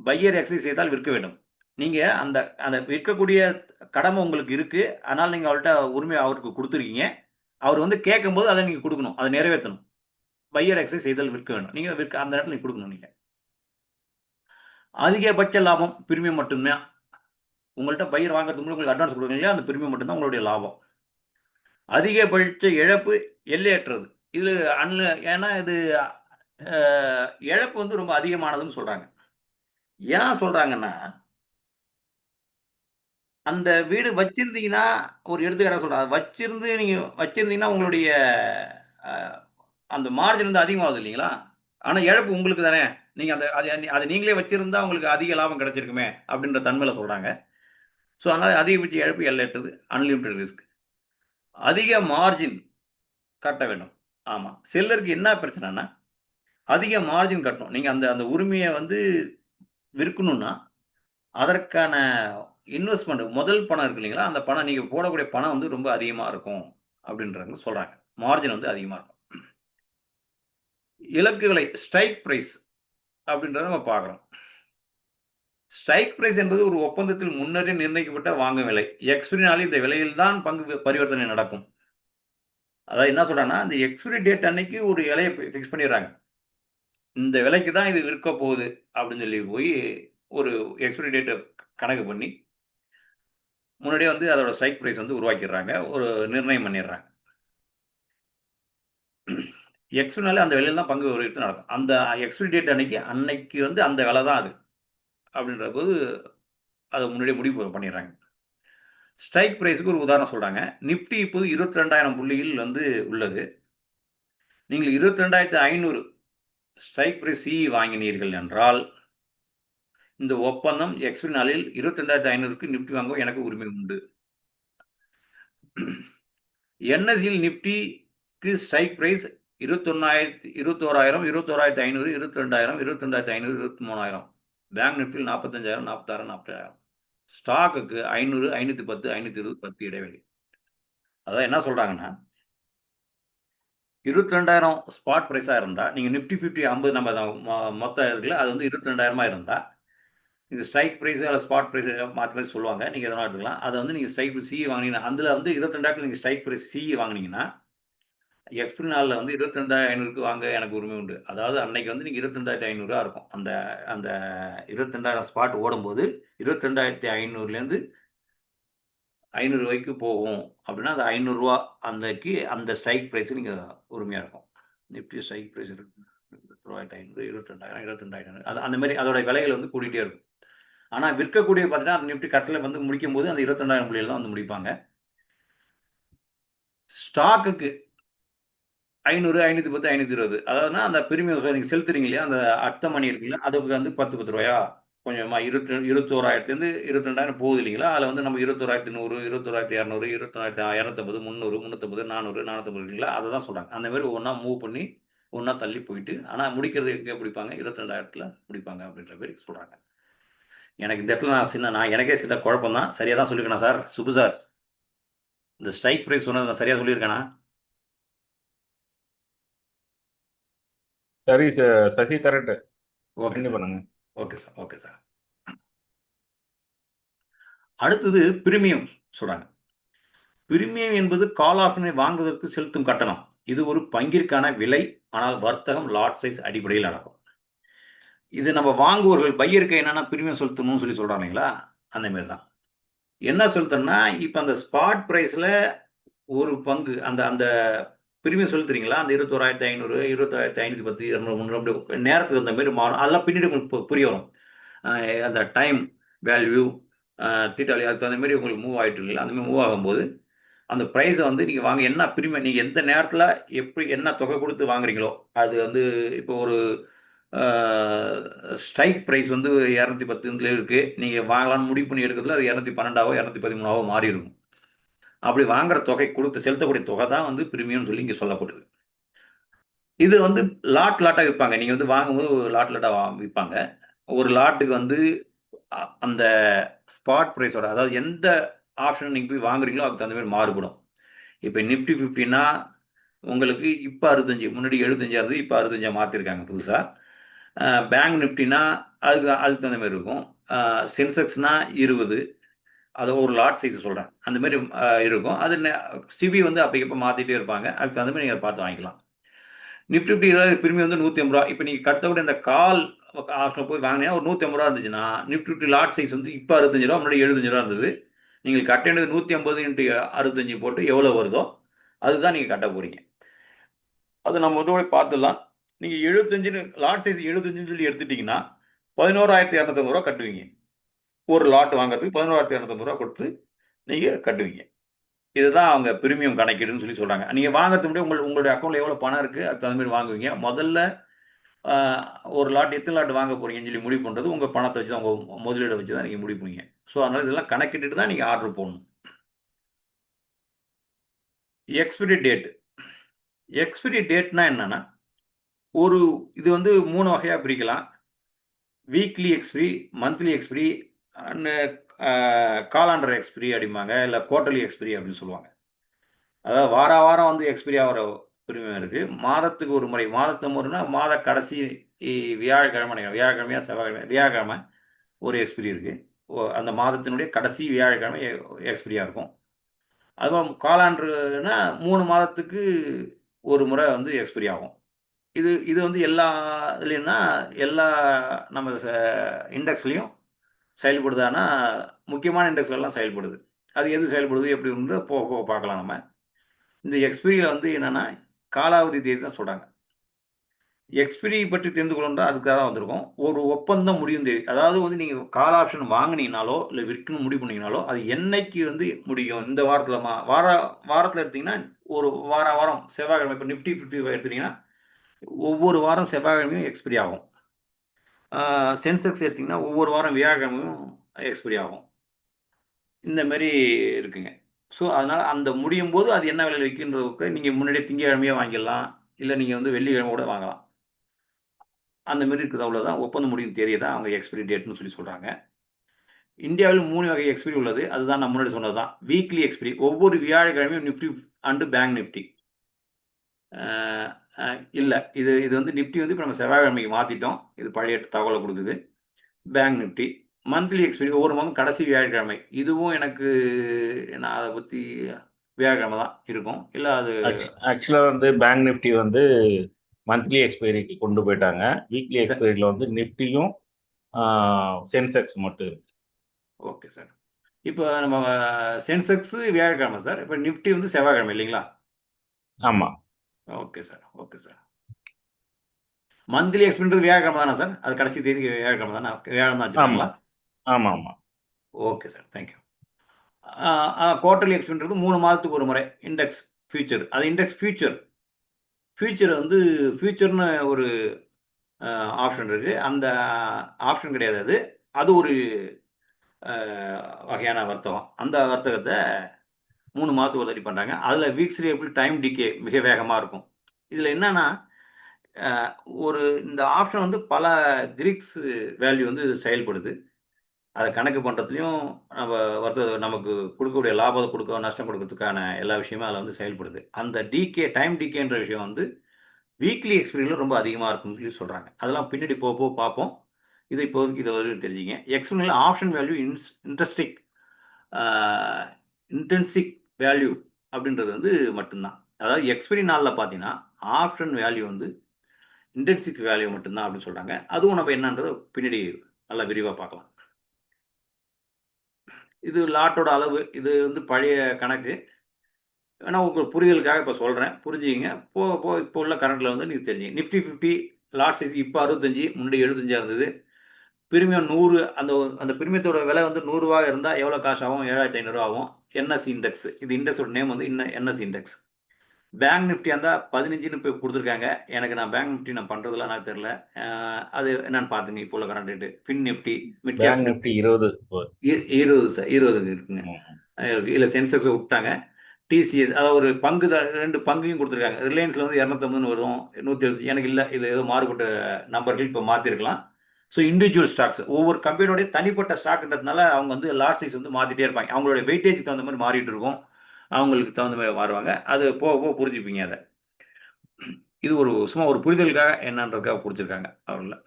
பையர் எக்ஸைஸ் செய்தால் விற்க வேண்டும். நீங்கள் அந்த அந்த விற்கக்கூடிய கடமை உங்களுக்கு இருக்குது. அதனால் நீங்கள் அவர்கிட்ட உரிமை அவருக்கு கொடுத்துருக்கீங்க. அவர் வந்து கேட்கும்போது அதை நீங்கள் கொடுக்கணும், அதை நிறைவேற்றணும். பையர் எக்ஸைஸ் செய்தால் விற்க வேண்டும். நீங்கள் அந்த இடத்துல நீங்கள் கொடுக்கணும். நீங்கள் அதிகபட்ச லாபம் பிரீமியம் மட்டும்தான். உங்கள்கிட்ட பையர் வாங்குறதுக்கு முன்னாடி உங்களுக்கு அட்வான்ஸ் கொடுக்குறீங்க இல்லையா, அந்த பிரீமியம் மட்டும்தான் உங்களுடைய லாபம். அதிகபட்ச இழப்பு எல்லையற்றது. இது ஏன்னா இது இழப்பு வந்து ரொம்ப அதிகமானதுன்னு சொல்கிறாங்க. ஏன் சொல்கிறாங்கன்னா, அந்த வீடு வச்சிருந்தீங்கன்னா, ஒரு எடுத்துக்காட்டாக சொல்கிறேன், வச்சிருந்தீங்கன்னா உங்களுடைய அந்த மார்ஜின் வந்து அதிகமாகுது இல்லைங்களா? ஆனால் இழப்பு உங்களுக்கு தானே. நீங்கள் அந்த அதை நீங்களே வச்சிருந்தா உங்களுக்கு அதிக லாபம் கிடைச்சிருக்குமே அப்படின்ற தன்மையில் சொல்கிறாங்க. ஸோ அதனால் அதிகபட்ச இழப்பு எல்லையற்றது, அன்லிமிட்டட் ரிஸ்க். அதிக மார்ஜின் கட்ட வேண்டும். ஆமாம், செல்லருக்கு என்ன பிரச்சனைனா அதிக மார்ஜின் கட்டணும். நீங்கள் அந்த அந்த உரிமையை வந்து விற்கணும்னா அதற்கான இன்வெஸ்ட்மெண்ட் முதல் பணம் இருக்கு இல்லைங்களா, அந்த பணம் நீங்கள் போடக்கூடிய பணம் வந்து ரொம்ப அதிகமாக இருக்கும் அப்படின்றாங்க சொல்கிறாங்க. மார்ஜின் வந்து அதிகமாக இருக்கும். இலக்குகளை ஸ்ட்ரைக் ப்ரைஸ் அப்படின்றத நம்ம பார்க்குறோம். ஸ்ட்ரைக் ப்ரைஸ் என்பது ஒரு ஒப்பந்தத்தில் முன்னரே நிர்ணயிக்கப்பட்ட வாங்கும் விலை. எக்ஸ்பிரி நாளில் இந்த விலையில் தான் பங்கு பரிவர்த்தனை நடக்கும். அதாவது என்ன சொல்கிறாங்கன்னா, இந்த எக்ஸ்பிரி டேட் அன்னைக்கு ஒரு விலையை ஃபிக்ஸ் பண்ணிடுறாங்க. இந்த விலைக்கு தான் இது விற்க போகுது அப்படின்னு சொல்லி போய் ஒரு எக்ஸ்பிரி டேட்டை கணக்கு பண்ணி முன்னாடியே வந்து அதோட ஸ்ட்ரைக் ப்ரைஸ் வந்து உருவாக்கிடுறாங்க, ஒரு நிர்ணயம் பண்ணிடுறாங்க. எக்ஸ்பிரினாலே அந்த விலையில் தான் பங்கு பரிவர்த்தனை நடக்கும். அந்த எக்ஸ்பிரி டேட் அன்னைக்கு வந்து அந்த விலை தான் அது அப்படின்ற போது அதை முன்னாடியே முடிவு பண்ணிடுறாங்க. ஸ்ட்ரைக் ப்ரைஸுக்கு ஒரு உதாரணம் சொல்கிறாங்க. நிஃப்டி இப்போது 22,000 புள்ளியில் வந்து உள்ளது. நீங்கள் 22,500 ஸ்ட்ரைக் ப்ரைஸ் வாங்கினீர்கள் என்றால் இந்த ஒப்பந்தம் எக்ஸ்பிரி நாளில் 22,500க்கு நிஃப்டி வாங்க எனக்கு உரிமை உண்டு. என்எஸ்சியில் நிஃப்டிக்கு ஸ்ட்ரைக் பிரைஸ் 21,000, 21,500, 22,000, 22,500, 23,000. பேங்க் நிஃப்டியில் 45,000, 46,000, 47,000. ஸ்டாக்குக்கு 500, 510, 520, 10 இடைவெளி. அதான் என்ன சொல்றாங்கன்னா, 22,000 ஸ்பாட் பிரைஸா இருந்தா, நீங்க நிஃப்டி 50 50 நம்ம மொத்தம் இருக்குல்ல, அது வந்து 22,000 இருந்தா, இது ஸ்ட்ரைக் பிரைஸ் ஸ்பாட் பிரைஸ் மாற்றி மாற்றி சொல்லுவாங்க. நீங்கள் எதனா எடுத்துக்கலாம். அதை வந்து நீங்கள் ஸ்ட்ரைக் சிஇ வாங்கினீங்கன்னா, அதில் வந்து 22,000 நீங்கள் ஸ்ட்ரைக் பிரைஸ் சிஇ வாங்கினீங்கன்னா, எக்ஸ்பிரி நாளில் வந்து 22,500க்கு வாங்க எனக்கு உரிமை உண்டு. அதாவது அன்னைக்கு வந்து நீங்கள் 22,500 இருக்கும். அந்த அந்த 22,000 ஸ்பாட் ஓடும்போது 22,500லேருந்து 500 வரைக்கும் போகும் அப்படின்னா, அந்த 500 அன்னைக்கு அந்த ஸ்ட்ரைக் ப்ரைஸ் நீங்கள் உரிமையாக இருக்கும். நிஃப்டி ஸ்ட்ரைக் ப்ரைஸ் 22,500, 22,000, 22,500 அது அந்த மாதிரி அதோட விலைகள் வந்து கூட்டிகிட்டே இருக்கும். ஆனால் விற்கக்கூடிய பார்த்தீங்கன்னா அந்த நிஃப்டி கட்டில் வந்து முடிக்கும் போது அந்த 22,000 புள்ளியில் தான் வந்து முடிப்பாங்க. ஸ்டாக்குக்கு 500, 510, 520 அதாவதுனா அந்த பிரீமியம் நீங்கள் செலுத்துறீங்க இல்லையா, அந்த அட்டை மணி இருக்குல்ல, அதுக்கு வந்து 10 ரூபாயா கொஞ்சமா 21,000லேருந்து 22,000 போகுது இல்லைங்களா, அதில் வந்து நம்ம 21,100, 21,200, 21,250, 300, 350, 400, 450 இருக்குங்களா, அதை தான் சொல்கிறாங்க. அந்த மாதிரி ஒன்றா மூவ் பண்ணி ஒன்றா தள்ளி போயிட்டு, ஆனால் முடிக்கிறது எங்கே பிடிப்பாங்க, 22,000த்தில் முடிப்பாங்க அப்படின்ற மாதிரி சொல்கிறாங்க. எனக்கு இந்த இடத்துல நான் எனக்கே சின்ன குழப்பம் தான். சரியாக தான் சொல்லியிருக்கேனா சார் சுப்பு சார்? இந்த ஸ்ட்ரைக் ப்ரைஸ் சொன்னது நான் சரியாக சொல்லியிருக்கேனா? சரி சசி, கரெக்ட். ஓகே கண்டிப்பா சார், பண்ணுங்க. Okay sir, okay sir. அடுத்தது பிரீமியம் சொல்றாங்க. பிரீமியம் என்பது கால் ஆப்ஷனை வாங்குவதற்கு செலுத்தும் கட்டணம். இது ஒரு பங்கிற்கான விலை, ஆனால் வர்த்தகம் லாட் சைஸ் அடிப்படையில் நடக்கும். இது நம்ம வாங்குவர்கள் பையருக்கு என்னன்னா பிரீமியம் செலுத்தணும்னு சொல்லி சொல்றாங்க இல்லைங்களா, அந்த மாதிரி தான். என்ன செலுத்தணும்னா, இப்போ அந்த ஸ்பாட் ப்ரைஸில் ஒரு பங்கு அந்த அந்த பிரீமியம் செலுத்துறீங்களா, அந்த 21,500, 21,510, 200, 300 அப்படி நேரத்துக்கு அந்த மாதிரி மாறும். அதெல்லாம் பின்னாடி உங்களுக்கு புரிய வரும். அந்த டைம் வேல்யூ தீட்டாலி அதுக்கு தகுந்த மாதிரி உங்களுக்கு மூவ் ஆகிட்டு இருக்குல்ல, அந்த மாதிரி மூவ் ஆகும்போது அந்த ப்ரைஸை வந்து நீங்கள் வாங்க என்ன பிரீமியம் நீங்கள் எந்த நேரத்தில் எப்படி என்ன தொகை கொடுத்து வாங்குறீங்களோ, அது வந்து இப்போ ஒரு ஸ்ட்ரைக் ப்ரைஸ் வந்து 210 இருக்குது, நீங்கள் வாங்கலாம்னு முடிவு பண்ணி எடுக்கிறதுல அது 212ஆவோ 213ஆவோ மாறி இருக்கும். அப்படி வாங்குற தொகை கொடுத்து செலுத்தக்கூடிய தொகை தான் வந்து பிரீமியம் சொல்லி இங்கே சொல்லப்படுது. இது வந்து லாட்டாக விற்பாங்க. நீங்கள் வந்து வாங்கும்போது ஒரு லாட்டாக விற்பாங்க. ஒரு லாட்டுக்கு வந்து அந்த ஸ்பாட் ப்ரைஸோட அதாவது எந்த ஆப்ஷன் நீங்கள் போய் வாங்குறீங்களோ அதுக்கு தகுந்த மாதிரி மாறுபடும். இப்போ நிஃப்டி 50னா உங்களுக்கு இப்போ 65, முன்னாடி 75 இருந்தது, இப்போ 65 மாற்றிருக்காங்க புதுசாக. பேங்க் நிஃப்டினா அதுக்கு தகுந்த மாதிரி இருக்கும். சென்செக்ஸ்னா 20, அதை ஒரு லாட் சைஸ் சொல்கிறேன், அந்த மாதிரி இருக்கும். அது சிபி வந்து அப்போ இப்போ மாற்றிட்டே இருப்பாங்க, அதுக்கு தகுந்த மாதிரி நீங்கள் பார்த்து வாங்கிக்கலாம். நிஃப்டி 50 பிரீமியம் வந்து 150 ரூபா. இப்போ நீங்கள் கட்டக்கூடிய இந்த கால் ஆப்ஷனில் போய் வாங்கினீங்கன்னா ஒரு 150 ரூபா இருந்துச்சுன்னா, நிஃப்டி 50 லாட் சைஸ் வந்து இப்போ 65 ரூபா, முன்னாடி 75 ரூபா இருந்தது. நீங்கள் கட்ட வேண்டியது 150 × 65 போட்டு எவ்வளோ வருதோ அதுதான் நீங்கள் கட்ட போகிறீங்க. அது நம்ம வந்து போய் பார்த்துடலாம். நீங்கள் 75 லாட் சைஸ் 75 சொல்லி எடுத்துட்டிங்கன்னா 11,250 ரூபா கட்டுவீங்க. ஒரு லாட் வாங்குறதுக்கு 11,250 ரூபா கொடுத்து நீங்கள் கட்டுவீங்க. இதுதான் அவங்க பிரீமியம் கணக்கீடுன்னு சொல்லி சொல்கிறாங்க. நீங்கள் வாங்குறதுக்கு முன்னாடி உங்களுடைய அக்கௌண்ட்டில் எவ்வளோ பணம் இருக்குது அதுக்கு தகுந்த மாதிரி வாங்குவீங்க. முதல்ல ஒரு லாட் எத்தனை லாட் வாங்க போகிறீங்கன்னு சொல்லி முடிவு பண்ணுறது உங்கள் பணத்தை வச்சு தான், உங்கள் முதலீடை வச்சு தான் நீங்கள் முடிவு பண்ணுவீங்க. ஸோ அதனால் இதெல்லாம் கணக்கிட்டு தான் நீங்கள் ஆர்டர் போடணும். Expiry date. எக்ஸ்பிரி டேட்னா என்னன்னா, ஒரு இது வந்து 3 வகையாக பிரிக்கலாம். Weekly expiry, monthly expiry and calendar expiry அப்படிம்பாங்க, இல்லை குவார்டர்லி எக்ஸ்பிரி அப்படின்னு சொல்லுவாங்க. அதாவது வாரம் வந்து எக்ஸ்பிரி ஆகிற உரிமை இருக்குது. மாதத்துக்கு ஒரு முறை, மாதத்து முறைனா மாத கடைசி வியாழக்கிழமையா வியாழக்கிழமை ஒரு எக்ஸ்பிரி இருக்குது. அந்த மாதத்தினுடைய கடைசி வியாழக்கிழமை எக்ஸ்பிரியாக இருக்கும். அதுவும் காலாண்டர்னா 3 மாதத்துக்கு ஒரு முறை வந்து எக்ஸ்பிரி ஆகும். இது இது வந்து எல்லா இதுலேயும்னா எல்லா நம்ம இண்டெக்ஸ்லேயும் செயல்படுதானா, முக்கியமான இண்டெக்ஸ்லாம் செயல்படுது. அது எது செயல்படுது எப்படி போக பார்க்கலாம். நம்ம இந்த எக்ஸ்பிரியில் வந்து என்னென்னா காலாவதி தேதி தான் சொல்கிறாங்க. எக்ஸ்பிரி பற்றி தெரிந்து கொள்ளணும்னா அதுக்காக தான் வந்திருக்கும். ஒரு ஒப்பந்தம் முடியும் தேதி, அதாவது வந்து நீங்கள் கால் ஆப்ஷன் வாங்கினீங்கனாலோ இல்லை விற்கணும் முடிவு பண்ணிங்கனாலோ அது என்னைக்கு வந்து முடியும். இந்த வாரத்தில் வாரத்தில் எடுத்திங்கன்னா ஒரு வாரம் செவ்வாய்க்கிழமை, இப்போ நிஃப்டி 50 எடுத்திங்கன்னா ஒவ்வொரு வாரம் செவ்வாய்க்கிழமையும் எக்ஸ்பிரி ஆகும். சென்செக்ஸ் எடுத்திங்கன்னா ஒவ்வொரு வாரம் வியாழக்கிழமையும் எக்ஸ்பைரி ஆகும். இந்த மாதிரி இருக்குங்க. ஸோ அதனால் அந்த முடியும் போது அது என்ன விலையில் விற்கின்றதுக்கு நீங்கள் முன்னாடியே திங்கக்கிழமையே வாங்கிடலாம், இல்லை நீங்கள் வந்து வெள்ளிக்கிழமை கூட வாங்கலாம். அந்த மாதிரி இருக்குது, அவ்வளோதான். ஒப்பந்தம் முடியும் தேதியை தான் அவங்க எக்ஸ்பைரி டேட்னு சொல்லி சொல்கிறாங்க. இந்தியாவில் 3 வகை எக்ஸ்பைரி உள்ளது. அதுதான் நான் முன்னாடி சொன்னது தான். வீக்லி எக்ஸ்பைரி ஒவ்வொரு வியாழக்கிழமையும் நிஃப்டி அண்டு பேங்க் நிஃப்டி. இல்லை, இது இது வந்து நிஃப்டி வந்து இப்போ நம்ம செவ்வாய்க்கிழமைக்கு மாற்றிட்டோம். இது பழைய தகவலை கொடுக்குது. பேங்க் நிஃப்டி மந்த்லி எக்ஸ்பைரி ஒவ்வொரு மாதம் கடைசி வியாழக்கிழமை. இதுவும் எனக்கு நான் அதை பற்றி வியாழக்கிழமை தான் இருக்கும், இல்லை அது ஆக்சுவலாக வந்து பேங்க் நிஃப்டி வந்து மந்த்லி எக்ஸ்பைரிக்கு கொண்டு போயிட்டாங்க. வீக்லி எக்ஸ்பைரியில் வந்து நிஃப்டியும் சென்செக்ஸ் மட்டும் இருக்கு. Okay sir. இப்போ நம்ம சென்செக்ஸ் வியாழக்கிழமை சார், இப்போ நிஃப்டி வந்து செவ்வாய்க்கிழமை இல்லைங்களா? ஆமாம். Okay sir, okay sir. Monthly எக்ஸ்பென்றது வியாழக்கிழமை தானே சார்? அது கடைசி தேதி வியாழக்கிழமை தானே? வியாழன் தான் வச்சுருக்காங்களா? ஆமாம் ஆமாம். Okay sir, thank you. குவார்டர்லி எக்ஸ்பென்றது 3 மாதத்துக்கு ஒரு முறை இண்டெக்ஸ் ஃபியூச்சர். அது இண்டெக்ஸ் ஃபியூச்சர் வந்து ஃபியூச்சர்னு ஒரு ஆப்ஷன் இருக்குது. அந்த ஆப்ஷன் கிடையாது, அது அது ஒரு வகையான வர்த்தகம். அந்த வர்த்தகத்தை 3 மாதத்துக்கு ஒரு தடி பண்ணுறாங்க. அதில் வீக்ஸ்லி எப்படி டைம் டிகே மிக வேகமாக இருக்கும். இதில் என்னன்னா ஒரு இந்த ஆப்ஷன் வந்து பல கிரீக்ஸ் வேல்யூ வந்து செயல்படுது. அதை கணக்கு பண்ணுறதுலையும் நம்ம வர்த்தக நமக்கு கொடுக்கக்கூடிய லாபத்தை கொடுக்க நஷ்டம் கொடுக்கறதுக்கான எல்லா விஷயமும் அதில் வந்து செயல்படுது. அந்த டைம் டிகேன்ற விஷயம் வந்து வீக்லி எக்ஸ்பீரியன்ஸில் ரொம்ப அதிகமாக இருக்குன்னு சொல்லி சொல்கிறாங்க. அதெல்லாம் பின்னாடி போக போக பார்ப்போம். இது இப்போதைக்கு இதை வரைக்கும் தெரிஞ்சுங்க. எக்ஸ்பீரியன்ஸில் ஆப்ஷன் வேல்யூ இன்டென்சிக் வேல்யூ அப்படின்றது வந்து மட்டும்தான். அதாவது எக்ஸ்பைரி நாளில் பார்த்தீங்கன்னா ஆப்ஷன் வேல்யூ வந்து இன்டென்சிக் வேல்யூ மட்டும்தான் அப்படின்னு சொல்கிறாங்க. அதுவும் நம்ம என்னன்றது பின்னாடி நல்லா விரிவாக பார்க்கலாம். இது லாட்டோட அளவு, இது வந்து பழைய கணக்கு. ஆனால் உங்களுக்கு புரிதலுக்காக இப்போ சொல்கிறேன், புரிஞ்சுக்கிங்க. இப்போ உள்ள கரண்ட்டில் வந்து நீங்கள் தெரிஞ்சுங்க. நிஃப்டி 50 லாட் சைஸ் இப்போ 65, முன்னாடி 75 இருந்தது. பிரீமியம் 100. அந்த பிரீமியத்தோட விலை வந்து 100 இருந்தால் எவ்வளோ காசு ஆகும்? 7500 ஆகும். என்எஸ்சி இண்டெக்ஸ், இது இண்டெக்ஸோட நேம் வந்து என்எஸ்சி இண்டெக்ஸ். பேங்க் நிஃப்டி இருந்தால் 15ன்னு இப்போ கொடுத்துருக்காங்க. நான் பேங்க் நிஃப்டி நான் பண்ணுறதுலாம் எனக்கு தெரில. அது என்னன்னு பார்த்துங்க. இப்போ உள்ள current rate. Fin Nifty mid cap Nifty 20 sir, 20 இருக்குங்க. இல்லை சென்செக்ஸ் விட்டாங்க. டிசிஎஸ் அதாவது ஒரு பங்கு 2 பங்கையும் கொடுத்துருக்காங்க. ரிலையன்ஸில் வந்து 250 வரும், 170. எனக்கு இல்லை, இதில் ஏதோ மாறுபட்ட நம்பர்கள் இப்போ மாற்றிருக்கலாம். ஸோ இண்டிவிஜுவல் ஸ்டாக்ஸ் ஒவ்வொரு கம்பெனியோடைய தனிப்பட்ட ஸ்டாக்ன்றதுனால அவங்க வந்து லாட் சைஸ் வந்து மாற்றிட்டே இருப்பாங்க. அவங்களுடைய வெயிட்டேஜுக்கு தகுந்த மாதிரி மாறிட்டு இருக்கும். அவங்களுக்கு தகுந்த மாதிரி மாறுவாங்க. அது போக போக புரிஞ்சுப்பீங்க அதை. இது சும்மா ஒரு புரிதலுக்காக என்னன்றதுக்காக பிடிச்சிருக்காங்க. அவ்வளோ.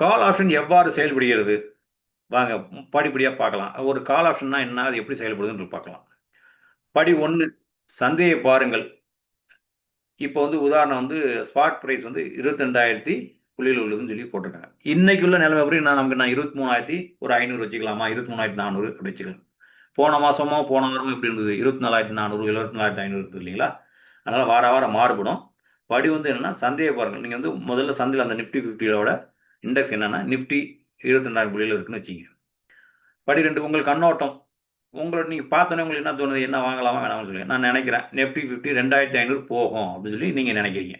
கால் ஆப்ஷன் எவ்வாறு செயல்படுகிறது வாங்க படிப்படியாக பார்க்கலாம். ஒரு கால் ஆப்ஷன்னா என்ன, அது எப்படி செயல்படுதுன்னு பார்க்கலாம். படி 1, சந்தையை பாருங்கள். இப்போ வந்து உதாரணம் வந்து ஸ்பாட் ப்ரைஸ் வந்து 22,000 புள்ளியில் உள்ளதுன்னு சொல்லி போட்டிருக்காங்க. இன்னைக்குள்ள நிலைமை எப்படி நமக்கு நான் 23,500 வச்சுக்கலாமா, 23,400 அப்படி வச்சுக்கலாம். போன மாதமோ போன வாரமோ எப்படி இருந்தது? 24,400, 24,500 இருக்குது இல்லைங்களா? அதனால் வார வாரம் மாறுபடும். படி வந்து என்னென்னா சந்தையை பாருங்கள். நீங்கள் வந்து முதல்ல சந்தையில் அந்த நிஃப்டி 50யோட இண்டெக்ஸ் என்னென்னா நிஃப்டி 22,000 புள்ளியில் இருக்குன்னு வச்சுங்க. படி 2, உங்கள் கண்ணோட்டம். உங்களோட நீங்கள் பார்த்தோன்னே உங்களுக்கு என்ன தோணுது? என்ன வாங்கலாமா வேணாம்னு சொல்லி நான் நினைக்கிறேன் நிஃப்டி 50 2,500 போகும் அப்படின்னு சொல்லி நீங்கள் நினைக்கிறீங்க.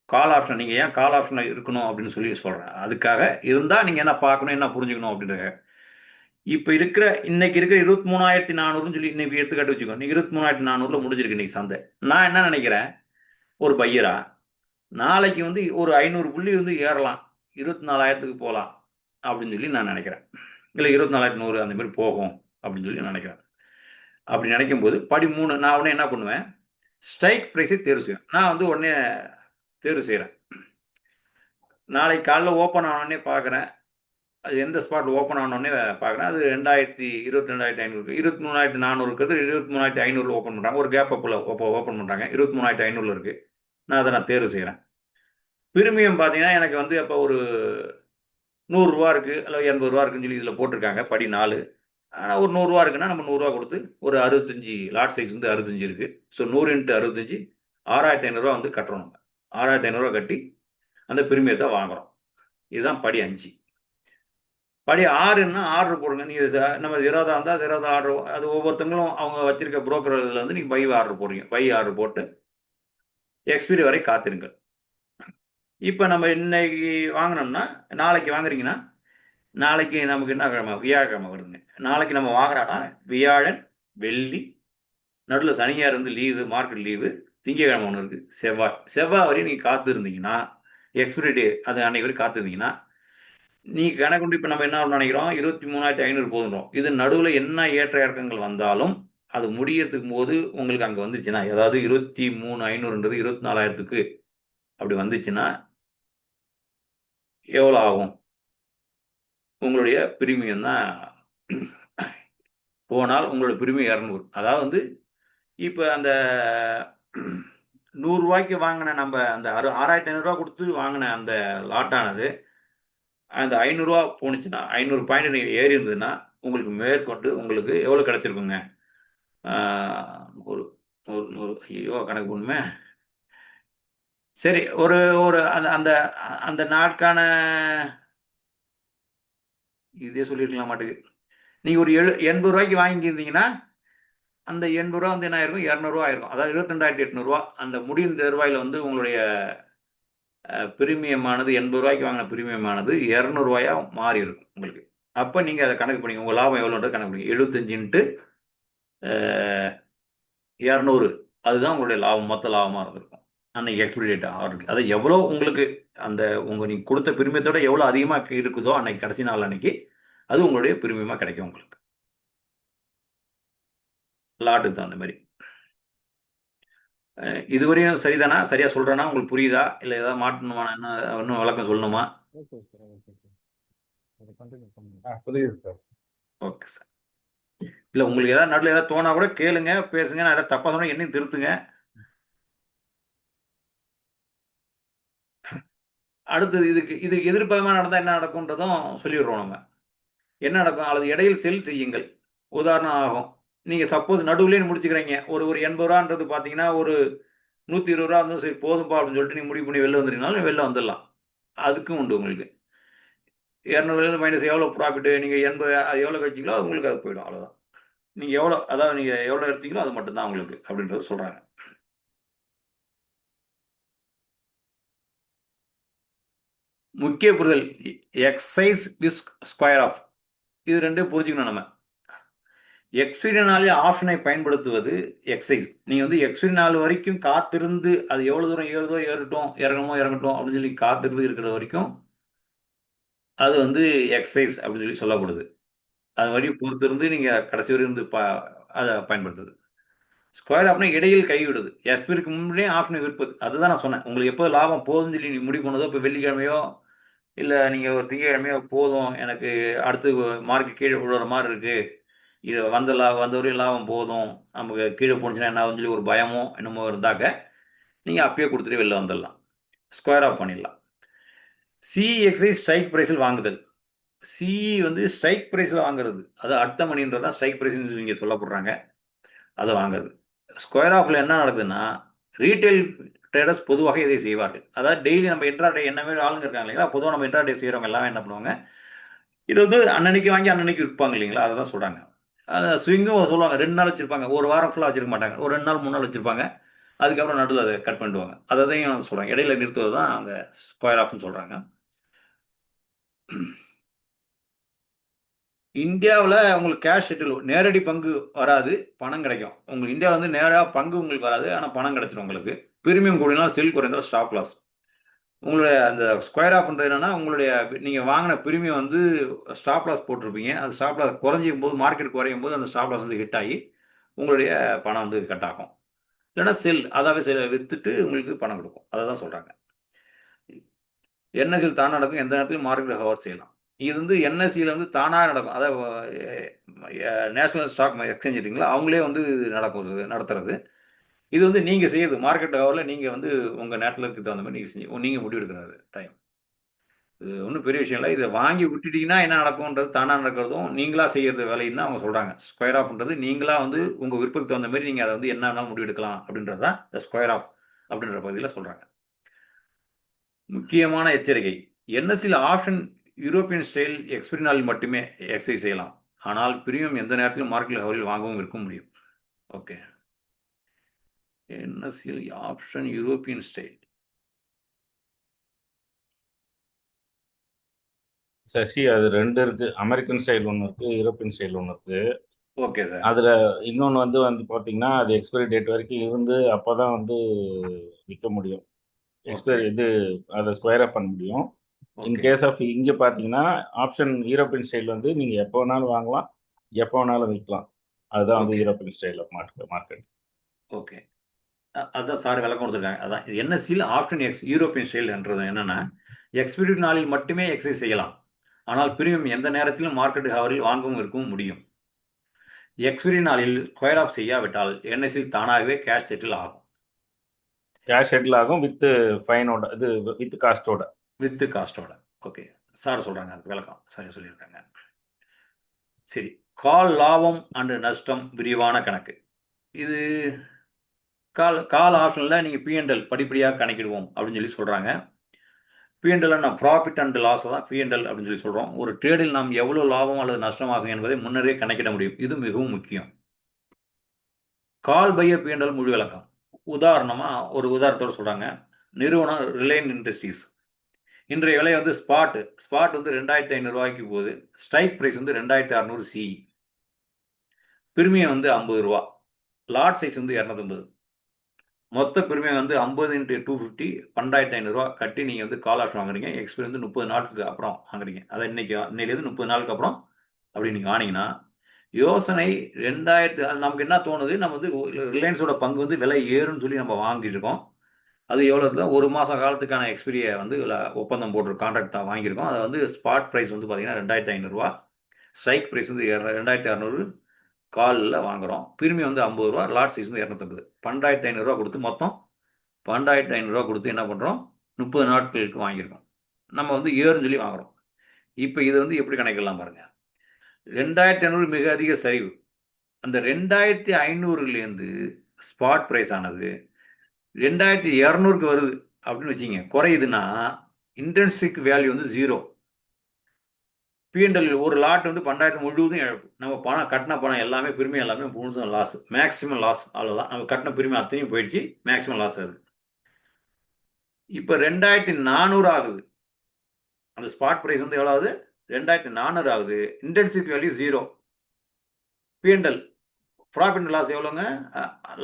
கால் ஆப்ஷன் நீங்கள் ஏன் கால் ஆப்ஷனில் இருக்கணும் அப்படின்னு சொல்லி சொல்கிறேன். அதுக்காக இருந்தால் நீங்கள் என்ன பார்க்கணும், என்ன புரிஞ்சுக்கணும் அப்படின்றத. இப்போ இன்னைக்கு இருக்கிற 23,400 சொல்லி இன்னைக்கு எடுத்துக்காட்டு வச்சுக்கோ. நீங்கள் 23,400 முடிஞ்சிருக்கு இன்னைக்கு சந்தை. நான் என்ன நினைக்கிறேன், ஒரு பையரா நாளைக்கு வந்து ஒரு 500 புள்ளி வந்து ஏறலாம், 24,000க்கு போகலாம் அப்படின்னு சொல்லி நான் நினைக்கிறேன். இல்லை 24,100 அந்த மாதிரி போகும் அப்படின்னு சொல்லி நான் நினைக்கிறேன். அப்படி நினைக்கும் போது படி 3 நான் உடனே என்ன பண்ணுவேன், ஸ்ட்ரைக் ப்ரைஸை தேர்வு செய்வேன். நான் வந்து உடனே தேர்வு செய்கிறேன். நாளைக்கு காலைல ஓப்பன் ஆனோடனே பார்க்குறேன், அது எந்த ஸ்பாட் ஓப்பன் ஆனோடனே பார்க்குறேன், அது 22,500 23,400 இருக்கிறது 23,500 ஓப்பன் பண்ணுறாங்க. ஒரு கேப் அப்பில் ஓப்பன் பண்ணுறாங்க, 23,500 இருக்குது. நான் தேர்வு செய்கிறேன். பிரீமியம் பார்த்தீங்கன்னா எனக்கு வந்து அப்போ ஒரு ₹100 இருக்குது, இல்லை ₹80 இருக்குன்னு சொல்லி இதில் போட்டிருக்காங்க. படி 4. ஆனால் ஒரு ₹100 இருக்குன்னா நம்ம ₹100 கொடுத்து ஒரு 65 லாட் சைஸ் வந்து 65 இருக்குது. ஸோ 100 × 65 6,500 வந்து கட்டுறோம். நம்ம 6,500 கட்டி அந்த பிரீமியத்தை வாங்குகிறோம். இதுதான் படி 5. படி 6ன்னா ஆர்டர் போடுங்க. நீங்கள் நம்ம 0 இருந்தால் 0 ஆர்டர், அது ஒவ்வொருத்தங்களும் அவங்க வச்சிருக்க புரோக்கர் இதில் வந்து நீங்கள் பை ஆர்டர் போடுறீங்க. பை ஆர்டர் போட்டு எக்ஸ்பீரி வரை காத்திருங்கள். இப்போ நம்ம இன்னைக்கு வாங்கினோம்னா நாளைக்கு வாங்குறீங்கன்னா நாளைக்கு நமக்கு என்ன கிழமை, வியாழக்கிழமை வருதுங்க. நாளைக்கு நம்ம வாங்குறோன்னா வியாழன், வெள்ளி, நடுவில் சனியாக இருந்து லீவு, மார்க்கெட் லீவு, திங்கக்கிழமை ஒன்று இருக்குது, செவ்வாய் வரையும் நீங்கள் காத்து இருந்தீங்கன்னா, எக்ஸ்பிரி டே அது அன்னைக்கு வரைக்கும் காத்து இருந்தீங்கன்னா, நீங்கள் கணக்கு இப்போ நம்ம என்ன நினைக்கிறோம், 23,500 போதுன்றோம். இது நடுவில் என்ன ஏற்ற இறக்கங்கள் வந்தாலும் அது முடியறதுக்கு போது உங்களுக்கு அங்கே வந்துச்சுன்னா, ஏதாவது 23,500ன்றது 24,000க்கு அப்படி வந்துச்சுன்னா எவ்வளோ ஆகும்? உங்களுடைய பிரீமியம் தான் போனால் உங்களோட பிரீமியம் 200. அதாவது வந்து இப்போ அந்த ரூ. 100 வாங்கின நம்ம அந்த 6,500 கொடுத்து வாங்கின அந்த லாட்டானது அந்த 500 போணுச்சுன்னா 500 பாயிண்ட் நீங்கள் ஏறி இருந்ததுன்னா உங்களுக்கு மேற்கொண்டு உங்களுக்கு எவ்வளோ கிடச்சிருக்குங்க? ஒரு ஒரு ஒரு ஐயோ கணக்கு பண்ணுமே. சரி, ஒரு ஒரு அந்த அந்த அந்த நாட்கான இதே சொல்லியிருக்கலாம் மாட்டுக்கு. நீங்கள் ஒரு 80 வாங்கியிருந்தீங்கன்னா அந்த 80 வந்து என்ன ஆயிருக்கும், 200 ஆயிருக்கும். அதாவது 22,800 அந்த முடியும் தருவாயில் வந்து உங்களுடைய பிரீமியமானது 80 வாங்கின பிரீமியமானது 200 மாறி இருக்கும் உங்களுக்கு. அப்போ நீங்கள் அதை கணக்கு பண்ணி உங்கள் லாபம் எவ்வளோன்றது கணக்கு பண்ணி 75 இன்ட்டு 200 அதுதான் உங்களுடைய லாபம், மொத்த லாபமாக இருந்திருக்கும் அன்னைக்கு எக்ஸ்பிரி டேட் ஆர்டருக்கு. அது எவ்வளோ உங்களுக்கு அந்த நீங்கள் கொடுத்த பிரீமியத்தோட எவ்வளோ அதிகமாக இருக்குதோ அன்னைக்கு கடைசி நாள் அன்னைக்கு அது உங்களுடைய பிரீமியமாக கிடைக்கும் உங்களுக்கு, லாட்டுக்கு தகுந்த மாதிரி. இதுவரையும் சரிதானா? சரியாக சொல்கிறேன்னா உங்களுக்கு புரியுதா? இல்லை ஏதாவது மாட்டணுமா? என்ன இன்னும் விளக்கம் சொல்லணுமா? Okay sir, okay sir. அதை கண்டினியூ பண்ணுங்க. புரியுது சார். Okay sir. இல்லை உங்களுக்கு ஏதாவது நடுவில் ஏதாவது தோணா கூட கேளுங்க, பேசுங்க. நான் ஏதாவது தப்பாக சொன்னால் என்னையும் திருத்துங்க. அடுத்தது இதுக்கு எதிர்ப்பதமாக நடந்தால் என்ன நடக்கும்ன்றதும் சொல்லிடுறோம் நம்ம. என்ன நடக்கும்? அல்லது இடையில் செல் செய்யுங்கள். உதாரணம் ஆகும், நீங்கள் சப்போஸ் நடுவுலேயே முடிச்சுக்கிறீங்க. ஒரு ஒரு 80 பார்த்தீங்கன்னா ஒரு 120 வந்து சரி போதும்பா அப்படின்னு சொல்லிட்டு நீங்கள் முடிவு பண்ணி வெளில வந்துட்டீங்கனாலும் வெளில வந்துடலாம். அதுக்கும் உண்டு உங்களுக்கு. 200 மைனஸ் எவ்வளோ ப்ராஃபிட்டு, நீங்கள் 80 அது எவ்வளோ கழிச்சிங்களோ அது உங்களுக்கு அது போயிடும், அவ்வளோதான். நீங்கள் எவ்வளோ, அதாவது நீங்கள் எவ்வளோ எடுத்தீங்களோ அது மட்டும்தான் உங்களுக்கு அப்படின்றத சொல்கிறாங்க. முக்கிய புரிதல் எக்ஸைஸ் விஸ் ஸ்கொயர் ஆஃப், இது ரெண்டும் புரிஞ்சுக்கணும் நம்ம. எக்ஸ்பீரி நாளே ஆப்ஷனை பயன்படுத்துவது எக்ஸைஸ். நீங்கள் வந்து எக்ஸ்பீரி நாள் வரைக்கும் காத்திருந்து அது எவ்வளோ தூரம் ஏறுதோ ஏறட்டும், இறங்கணுமோ இறங்கட்டும் அப்படின்னு சொல்லி காத்திருந்து இருக்கிற வரைக்கும் அது வந்து எக்ஸைஸ் அப்படின்னு சொல்லி சொல்லப்படுது. அது வரையும் பொறுத்திருந்து நீங்கள் கடைசி வரையும் இருந்து அதை பயன்படுத்துது. ஸ்கொயர் ஆப்னா இடையில் கைவிடுது. எக்ஸ்பீரிக்கு முன்னாடியே ஆப்ஷனை விற்பது. அதுதான் நான் சொன்னேன். உங்களுக்கு எப்போ லாபம் போதும்னு சொல்லி நீங்கள் முடிவு பண்ணதோ, இப்போ வெள்ளிக்கிழமையோ இல்லை நீங்கள் ஒரு திங்கக்கிழமையோ போதும் எனக்கு அடுத்து மார்க்கெட் கீழே விழுற மாதிரி இருக்குது, இது வந்த வரையும் லாபம் போதும், நமக்கு கீழே போணுச்சுன்னா என்ன ஆகுதுன்னு சொல்லி ஒரு பயமோ என்னமோ இருந்தாக்க நீங்கள் அப்பயே கொடுத்துட்டு வெளில வந்துடலாம், ஸ்கொயர் ஆஃப் பண்ணிடலாம். சிஎக்ஸை ஸ்ட்ரைக் ப்ரைஸில் வாங்குதல். சிஇ வந்து ஸ்ட்ரைக் ப்ரைஸில் வாங்குறது, அது அடுத்த மணின்றது தான் ஸ்ட்ரைக் ப்ரைஸ்ன்னு நீங்கள் சொல்லப்படுறாங்க, அதை வாங்குறது. ஸ்கொயர் ஆஃபில் என்ன நடக்குதுன்னா ரீட்டைல் ட்ரேடர்ஸ் பொதுவாக இதை செய்வார்கள். அதாவது டெய்லி நம்ம இன்ட்ராடே என்ன மாதிரி ஆளுங்க இருக்காங்க இல்லைங்களா, பொதுவாக நம்ம இன்ட்ராடே செய்கிறவங்க எல்லாமே என்ன பண்ணுவாங்க, இது வந்து அன்னன்னைக்கு வாங்கி அன்னன்னைக்கு விற்பாங்க இல்லைங்களா, அதை தான் சொல்கிறாங்க. அதை ஸ்விங்கும் சொல்லுவாங்க, 2 நாள் வச்சுருப்பாங்க, ஒரு வாரம் ஃபுல்லாக வச்சுருக்க மாட்டாங்க, ஒரு 2 நாள் 3 நாள் வச்சுருப்பாங்க, அதுக்கப்புறம் நடுவில் அதை கட் பண்ணிடுவாங்க. அதையும் சொல்கிறாங்க, இடையில நிறுத்துவது தான் அங்கே ஸ்கொயர் ஆஃப்னு சொல்கிறாங்க. இந்தியாவில் உங்களுக்கு கேஷ் செட்டில் நேரடி பங்கு வராது, பணம் கிடைக்கும் உங்களுக்கு. இந்தியாவில் வந்து நேராக பங்கு உங்களுக்கு வராது, ஆனால் பணம் கிடைச்சிடும் உங்களுக்கு. பிரீமியம் கூடினால் செல் குறைந்தால் ஸ்டாப் லாஸ். உங்களுடைய அந்த ஸ்கொயர் ஆஃப்ன்றது என்னன்னா, உங்களுடைய நீங்கள் வாங்கின பிரீமியம் வந்து ஸ்டாப் லாஸ் போட்டிருப்பீங்க, அது ஸ்டாப் லாஸ் குறைஞ்சிக்கும் போது, மார்க்கெட் குறையும் போது அந்த ஸ்டாப் லாஸ் வந்து ஹிட் ஆகி உங்களுடைய பணம் வந்து கட் ஆகும். இல்லைன்னா செல் அதாவே விற்றுட்டு உங்களுக்கு பணம் கொடுக்கும், அதை தான் சொல்கிறாங்க. என்எஸ்சியில் தானாக நடக்கும், எந்த நேரத்திலும் மார்க்கெட் ஹவர் செய்யலாம். இது வந்து என்எஸ்சியில் வந்து தானாக நடக்கும், அதாவது நேஷனல் ஸ்டாக் எக்ஸ்சேஞ்ச் இருக்குங்களா, அவங்களே வந்து நடத்துறது. இது வந்து நீங்கள் செய்யுது மார்க்கெட் ஹவரில், நீங்கள் வந்து உங்கள் நேரத்தில் இருக்க தகுந்த மாதிரி நீங்கள் முடிவு எடுக்கிறது டைம். இது ஒன்றும் பெரிய விஷயம் இல்லை. இதை வாங்கி விட்டுட்டீங்கன்னா என்ன நடக்கும்ன்றது தானாக நடக்கிறதும் நீங்களாக செய்கிறது வேலையும் தான் அவங்க சொல்கிறாங்க. ஸ்கொயர் ஆஃப்ன்றது நீங்களாக வந்து உங்கள் விருப்பத்துக்கு தகுந்த மாதிரி நீங்கள் அதை வந்து என்ன வேணாலும் முடிவு எடுக்கலாம் அப்படின்றது தான் இந்த ஸ்கொயர் ஆஃப் அப்படின்ற பகுதியில் சொல்கிறாங்க. முக்கியமான எச்சரிக்கை, என்எஸ்சியில் ஆப்ஷன் யூரோப்பியன் ஸ்டைல் எக்ஸ்பிரி நாளில் மட்டுமே எக்ஸைஸ் செய்யலாம், ஆனால் பிரீமியம் எந்த நேரத்திலும் மார்க்கெட் ஹவரில் வாங்கவும் விற்க முடியும். ஓகே, என்எஸ்சியில் ஆப்ஷன் யூரோப்பியன் ஸ்டைல் சசி அது ரெண்டு இருக்கு. அமெரிக்கன் ஸ்டைல் ஒன்று இருக்கு, யூரோப்பியன் ஸ்டைல் ஒன்று இருக்கு. Okay sir. அதில் இன்னொன்று வந்து பார்த்தீங்கன்னா அது எக்ஸ்பைரி டேட் வரைக்கும் இருந்து அப்போ தான் வந்து விற்க முடியும். ஓகே எக்ஸ்பைரி இது அதை ஸ்கொயர் அப் பண்ண முடியும். இன் ஓகே கேஸ் ஆஃப் இங்கே பார்த்தீங்கன்னா ஆப்ஷன் யூரோப்பியன் ஸ்டைல் வந்து நீங்கள் எப்போ வேணாலும் வாங்கலாம், எப்போ வேணாலும் விற்கலாம். அதுதான் வந்து okay European style of market. Okay. அதான் சார் விளக்கம் கொடுத்துருக்காங்க. அதான் இது என்எஸ்சியில் ஆப்ஷன் எக்ஸ் யூரோப்பியன் ஸ்டைல்ன்றது என்னன்னா, எக்ஸ்பீரி நாளில் மட்டுமே எக்ஸைஸ் செய்யலாம். ஆனால் பிரீமியம் எந்த நேரத்திலும் மார்க்கெட் ஹவரில் வாங்கவும் இருக்கவும் முடியும். எக்ஸ்பீரி நாளில் ஸ்கொயர் ஆஃப் செய்யாவிட்டால் என்எஸ்சியில் தானாகவே கேஷ் செட்டில் ஆகும். கேஷ் செட்டில் ஆகும் வித் ஃபைனோட இது வித் காஸ்டோட. வித்து காஸ்டோட. ஓகே. சார் சொல்கிறாங்க அதுக்கு விளக்கம் சரியாக சொல்லியிருக்காங்க. சரி. கால் லாபம் அண்டு நஷ்டம் விரிவான கணக்கு. இது கால் ஆப்ஷனில் நீங்கள் பிஎன்எல் படிப்படியாக கணக்கிடுவோம் அப்படின்னு சொல்லி சொல்கிறாங்க. பிஎன்எல் நாம் ப்ராஃபிட் அண்ட் லாஸ் தான் பிஎன்எல் அப்படின்னு சொல்லி சொல்கிறோம். ஒரு ட்ரேடில் நாம் எவ்வளோ லாபம் அல்லது நஷ்டமாகும் என்பதை முன்னரே கணக்கிட முடியும். இது மிகவும் முக்கியம். கால் பையர் பிஎன்எல் முழு விளக்கம். உதாரணமாக ஒரு உதாரணத்தோடு சொல்கிறாங்க. நிறுவனம் ரிலையன்ஸ் இண்டஸ்ட்ரீஸ். இன்றைய விலை வந்து ஸ்பாட் வந்து 2500 ரூபாய்க்கு போகுது. ஸ்ட்ரைக் ப்ரைஸ் வந்து 2600 சிஇ. பிரிமியம் வந்து 50 ரூபா. லாட் சைஸ் வந்து 250. மொத்த பிரிமியம் வந்து 50 × 250 12,500 ரூபா கட்டி நீங்கள் வந்து கால் ஆப்ஷன் வாங்குறீங்க. எக்ஸ்பைரி வந்து 30 நாளுக்கு அப்புறம் வாங்குறீங்க. அதை இன்னையிலேருந்து 30 நாளுக்கு அப்புறம் அப்படி நீங்கள் வாங்கினீங்கன்னா யோசனை 2000 அது நமக்கு என்ன தோணுது, நம்ம வந்து ரிலையன்ஸோட பங்கு வந்து விலை ஏறுன்னு சொல்லி நம்ம வாங்கிட்டு இருக்கோம். அது எவ்வளோ தான் 1 மாதம் காலத்துக்கான எக்ஸ்பீரியை வந்து ஒப்பந்தம் போட்டு கான்ட்ராக்ட் தான் வாங்கியிருக்கோம். அதை வந்து ஸ்பாட் ப்ரைஸ் வந்து பார்த்தீங்கன்னா 2,500 ரூபா. ஸ்ட்ரைக் ப்ரைஸ் வந்து 2,600 காலில் வாங்குகிறோம். பிரீமியம் வந்து 50 ரூபா. லாட் சைஸ் வந்து 250. 12,500 ரூபா கொடுத்து மொத்தம் 12,500 ரூபா கொடுத்து என்ன பண்ணுறோம், 30 நாட்களுக்கு வாங்கியிருக்கோம். நம்ம வந்து ஏறுன்னு சொல்லி வாங்குகிறோம். இப்போ இது வந்து எப்படி கணக்கிடலாம் பாருங்கள். 2,500 மிக அதிக சரிவு. அந்த 2,500லேருந்து ஸ்பாட் ப்ரைஸ் ஆனது 2,200க்கு வருது அப்படின்னு வச்சுங்க. குறையுதுன்னா இன்ட்ரின்சிக் வேல்யூ வந்து 0. பிஎன்எல் ஒரு லாட் வந்து 12,000 முழுவதும் இழப்பு. நம்ம பணம் கட்டின பணம் எல்லாமே பிரீமியம் எல்லாமே முழுதும் லாஸ். Maximum loss. அவ்வளோதான். நம்ம கட்டின பிரீமியம் அத்தனையும் போயிடுச்சு. மேக்ஸிமம் லாஸ் ஆகுது. இப்போ 2,400 ஆகுது. அந்த ஸ்பாட் ப்ரைஸ் வந்து எவ்வளோ ஆகுது, 2,400 ஆகுது. Intrinsic value 0. PNL profit and loss எவ்வளோங்க,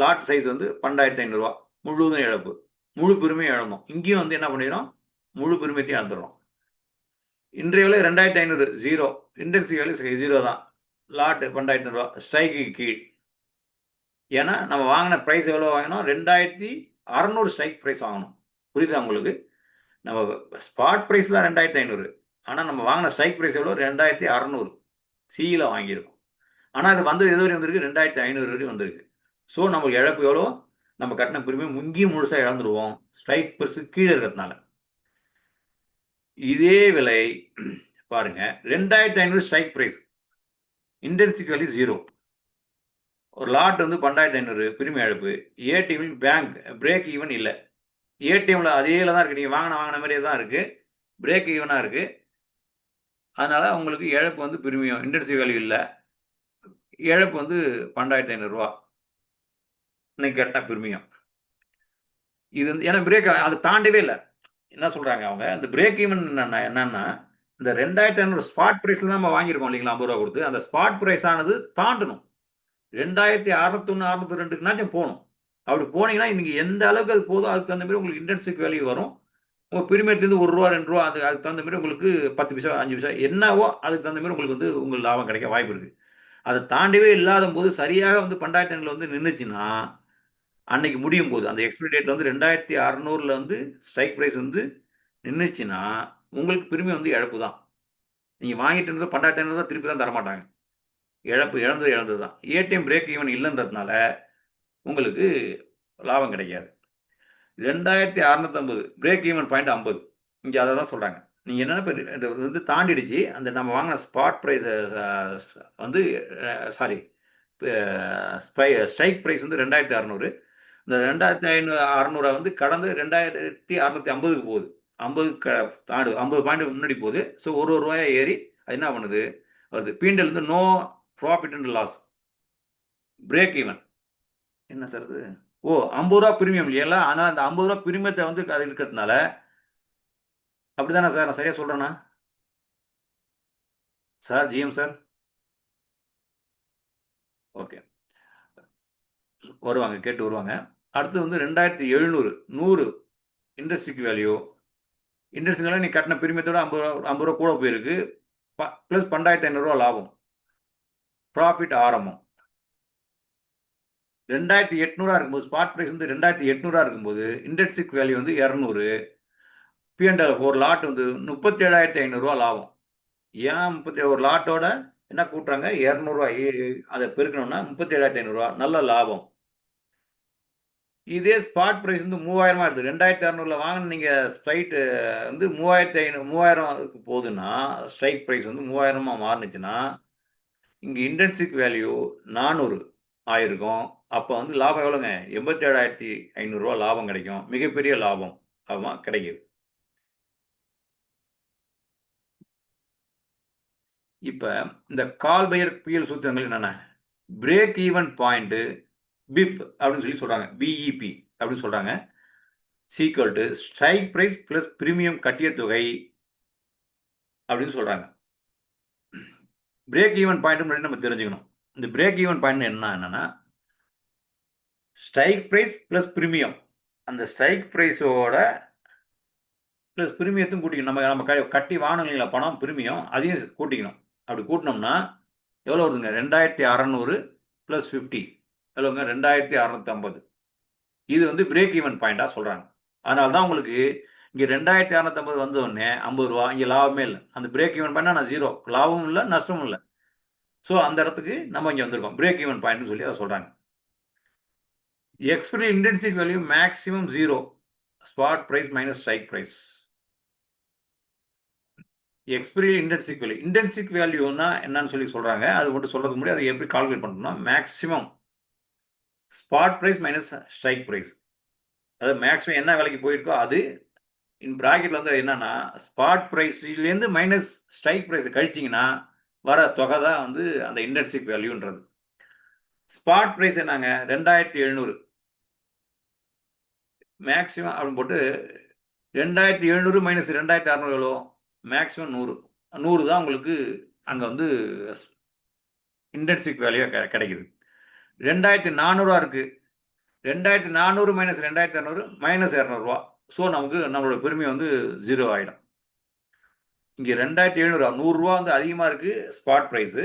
லாட் சைஸ் வந்து 12,500 ரூபா. முழுவதும் இழப்பு. முழு பெருமையும் இழந்தோம். இங்கேயும் வந்து என்ன பண்ணிடுறோம், முழு பெருமையத்தையும் இழந்துடுறோம். இன்றைய விலை 2,500 0. இன்டென்சிக் வேல்யூ 0 தான். லாட் 12,500 ரூபா. ஸ்ட்ரைக்கு கீழ். ஏன்னா நம்ம வாங்கின ப்ரைஸ் எவ்வளோ வாங்கினோம், 2,600 ஸ்ட்ரைக் ப்ரைஸ் வாங்கணும். புரியுதா உங்களுக்கு? நம்ம ஸ்பாட் ப்ரைஸ் தான் 2,500. ஆனால் நம்ம வாங்கின ஸ்ட்ரைக் ப்ரைஸ் எவ்வளோ, 2,600 சியில் வாங்கியிருக்கோம். ஆனால் அது வந்து எது வரையும் வந்திருக்கு, 2,500 வரையும் வந்திருக்கு. ஸோ நமக்கு இழப்பு எவ்வளோ, நம்ம கட்டின பிரீமியம் முங்கியும் முழுசாக இழந்துருவோம் ஸ்ட்ரைக் ப்ரைஸு கீழே இருக்கிறதுனால. இதே விலை பாருங்க, 2,500 ஸ்ட்ரைக் ப்ரைஸ், இன்டென்சிக் வேல்யூ 0. ஒரு லாட் வந்து 12,500 பிரீமியம் இழப்பு. ஏடிஎம்மில் பேங்க் பிரேக் ஈவன் இல்லை. ஏடிஎம்மில் அதேல தான் இருக்குது. நீங்கள் வாங்கின மாதிரியே தான் இருக்குது. பிரேக் ஈவனாக இருக்குது. அதனால் உங்களுக்கு இழப்பு வந்து பிரீமியம் இன்டென்சிக் வேல்யூ இல்லை. இழப்பு வந்து 12,500 ரூபா. இன்னைக்கு கட்டின பிரீமியம் இது வந்து ஏன்னா பிரேக் அது தாண்டவே இல்லை. என்ன சொல்கிறாங்க அவங்க, இந்த பிரேக் ஈவன் என்னன்னா இந்த 2,500 ஸ்பாட் ப்ரைஸில் தான் நம்ம வாங்கியிருக்கோம் இல்லைங்களா, 50 ரூபா கொடுத்து. அந்த ஸ்பாட் ப்ரைஸ் ஆனது தாண்டணும். 2,601 602க்குனாச்சும் போகணும். அப்படி போனீங்கன்னா நீங்கள் எந்த அளவுக்கு அது போதும் அதுக்கு தகுந்த மாதிரி உங்களுக்கு இன்டென்சிக் வேல்யூ வரும். உங்கள் பிரீமியத்துலேருந்து 1 ரூபா 2 ரூபா அதுக்கு தகுந்த மாதிரி உங்களுக்கு 10 பைசா 5 பைசா என்னவோ அதுக்கு தகுந்த மாதிரி உங்களுக்கு வந்து உங்களுக்கு லாபம் கிடைக்க வாய்ப்பு இருக்குது. அதை தாண்டவே இல்லாத போது சரியாக வந்து 12,500 வந்து நின்றுச்சுன்னா அன்னைக்கு முடியும் போது அந்த எக்ஸ்பிரி டேட்டில் வந்து 2,600ல் வந்து ஸ்ட்ரைக் ப்ரைஸ் வந்து நின்றுச்சுன்னா உங்களுக்கு பிரீமியம் வந்து இழப்பு தான். நீங்கள் வாங்கிட்டு இருந்தது 12,500 தான், திருப்பி தான் தரமாட்டாங்க. இழந்தது தான். ஏடிஎம் பிரேக் ஈவன் இல்லைன்றதுனால உங்களுக்கு லாபம் கிடைக்காது. 2,650 பிரேக் ஈவன் பாயிண்ட் 50. இங்கே அதை தான் சொல்கிறாங்க. நீங்கள் என்னென்ன இப்போ இது வந்து தாண்டிடுச்சு. அந்த நம்ம வாங்கின ஸ்பாட் ப்ரைஸ் வந்து சாரி ஸ்ட்ரைக் ப்ரைஸ் வந்து 2,600. இந்த 2,600 வந்து கடந்து 2,650க்கு போகுது. 50 பாயிண்ட் முன்னாடி போகுது. ஸோ ஒரு ரூபாயை ஏறி அது என்ன பண்ணுது வருது. பிஎன்எல் வந்து no profit and loss. Break even என்ன சார் இது, 50 ரூபா பிரீமியம் இல்லையா. ஆனால் அந்த 50 ரூபா பிரீமியத்தை வந்து அது இருக்கிறதுனால அப்படி தானே சார், நான் சரியாக சொல்கிறேன்னா? சார் ஜிஎம் சார் ஓகே வருவாங்க, கேட்டு வருவாங்க. அடுத்து வந்து 2700 100 இண்டஸ்ட்ரிக் வேல்யூ. இண்டஸ்ட்ரிக் வேல்யூ நீ கட்டின பிரிமியத்தோட 50 ரூபா கூட போயிருக்கு. ப்ளஸ் 12,500 லாபம். ப்ராஃபிட் ஆரம்பம் 2800 இருக்கும்போது, ஸ்பாட் ப்ரைஸ் வந்து 2800 இருக்கும்போது இண்டஸ்ட்ரிக் வேல்யூ வந்து 200. P&L ஒரு லாட் வந்து 37,500 லாபம். ஏன் 37 லாட்டோட என்ன கூட்டுறாங்க? 200 அதை பெருக்கணும்னா 37,500 நல்ல லாபம். இதே ஸ்பாட் ப்ரைஸ் வந்து 3000 இருக்குது. 2600 வாங்கின நீங்கள் ஸ்ட்ரைட் வந்து 3000 போகுதுன்னா, ஸ்ட்ரைக் ப்ரைஸ் வந்து 3000 மாறுனுச்சுன்னா, இங்கே இண்டென்சிக் வேல்யூ 400 ஆயிருக்கும். அப்போ வந்து லாபம் எவ்வளோங்க? 87,500 லாபம் கிடைக்கும். மிகப்பெரிய லாபம் ஆமாம் கிடைக்குது. இப்போ இந்த கால் பையர் பிஎல் சூத்திரங்கள் என்னென்ன? பிரேக் ஈவன் பாயிண்ட்டு பிப் அப்படின்னு சொல்லி சொல்கிறாங்க. பிஇபி அப்படின்னு சொல்கிறாங்க. Equal to strike price plus premium கட்டிய தொகை அப்படின்னு சொல்கிறாங்க. பிரேக் ஈவன் பாயிண்ட் முன்னாடி நம்ம தெரிஞ்சுக்கணும். இந்த பிரேக் ஈவன் பாயிண்ட் என்னன்னா ஸ்ட்ரைக் ப்ரைஸ் ப்ளஸ் பிரீமியம். அந்த ஸ்ட்ரைக் ப்ரைஸோட ப்ளஸ் பிரீமியத்தையும் கூட்டிக்கணும். நம்ம கட்டி வாங்கணும் இல்லைங்களா பணம், பிரீமியம், அதையும் கூட்டிக்கணும். அப்படி கூட்டினோம்னா எவ்வளோ வருதுங்க? 2600 ப்ளஸ் 50 எவ்வளோங்க? 2650. இது வந்து பிரேக் ஈவன் பாயிண்டாக சொல்கிறாங்க. அதனால தான் உங்களுக்கு இங்கே 2650 வந்தோடனே 50 ரூபா, இங்கே லாபமே இல்லை. அந்த பிரேக் ஈவன் பாயிண்ட்னா நான் ஜீரோ, லாபமும் இல்லை நஷ்டமும் இல்லை. ஸோ அந்த இடத்துக்கு நம்ம இங்கே வந்திருக்கோம். பிரேக் ஈவன் பாயிண்ட்னு சொல்லி அதை சொல்கிறாங்க. Expiry intrinsic value maximum 0, spot price minus strike price. Expiry intrinsic வேல்யூனா என்னன்னு சொல்லி சொல்கிறாங்க. அது மட்டும் சொல்கிறதுக்கு முன்னாடி அதை எப்படி கால்குலேட் பண்ணணும்னா maximum spot price minus strike price. அதாவது மேக்ஸிமம் என்ன விலைக்கு போயிருக்கோ அது இன் ப்ராக்கெட்டில் வந்து என்னன்னா ஸ்பாட் ப்ரைஸ்லேருந்து மைனஸ் ஸ்ட்ரைக் ப்ரைஸ் கழிச்சிங்கன்னா வர தொகை தான் வந்து அந்த இன்டென்சிக் வேல்யூன்றது. ஸ்பாட் ப்ரைஸ் என்னங்க? 2700 மேக்ஸிமம் அப்படின்னு போட்டு 2700 மைனஸ் 2600 எவ்வளோ? மேக்ஸிமம் 100 தான் உங்களுக்கு அங்கே வந்து இன்டென்சிக் வேல்யூ கிடைக்குது. 2400 இருக்குது. 2400 மைனஸ் 2600 மைனஸ் 200 ஸோ நமக்கு நம்மளோட பெருமை வந்து 0 ஆகிடும். இங்கே 2700 100 வந்து அதிகமாக இருக்குது ஸ்பாட் ப்ரைஸு.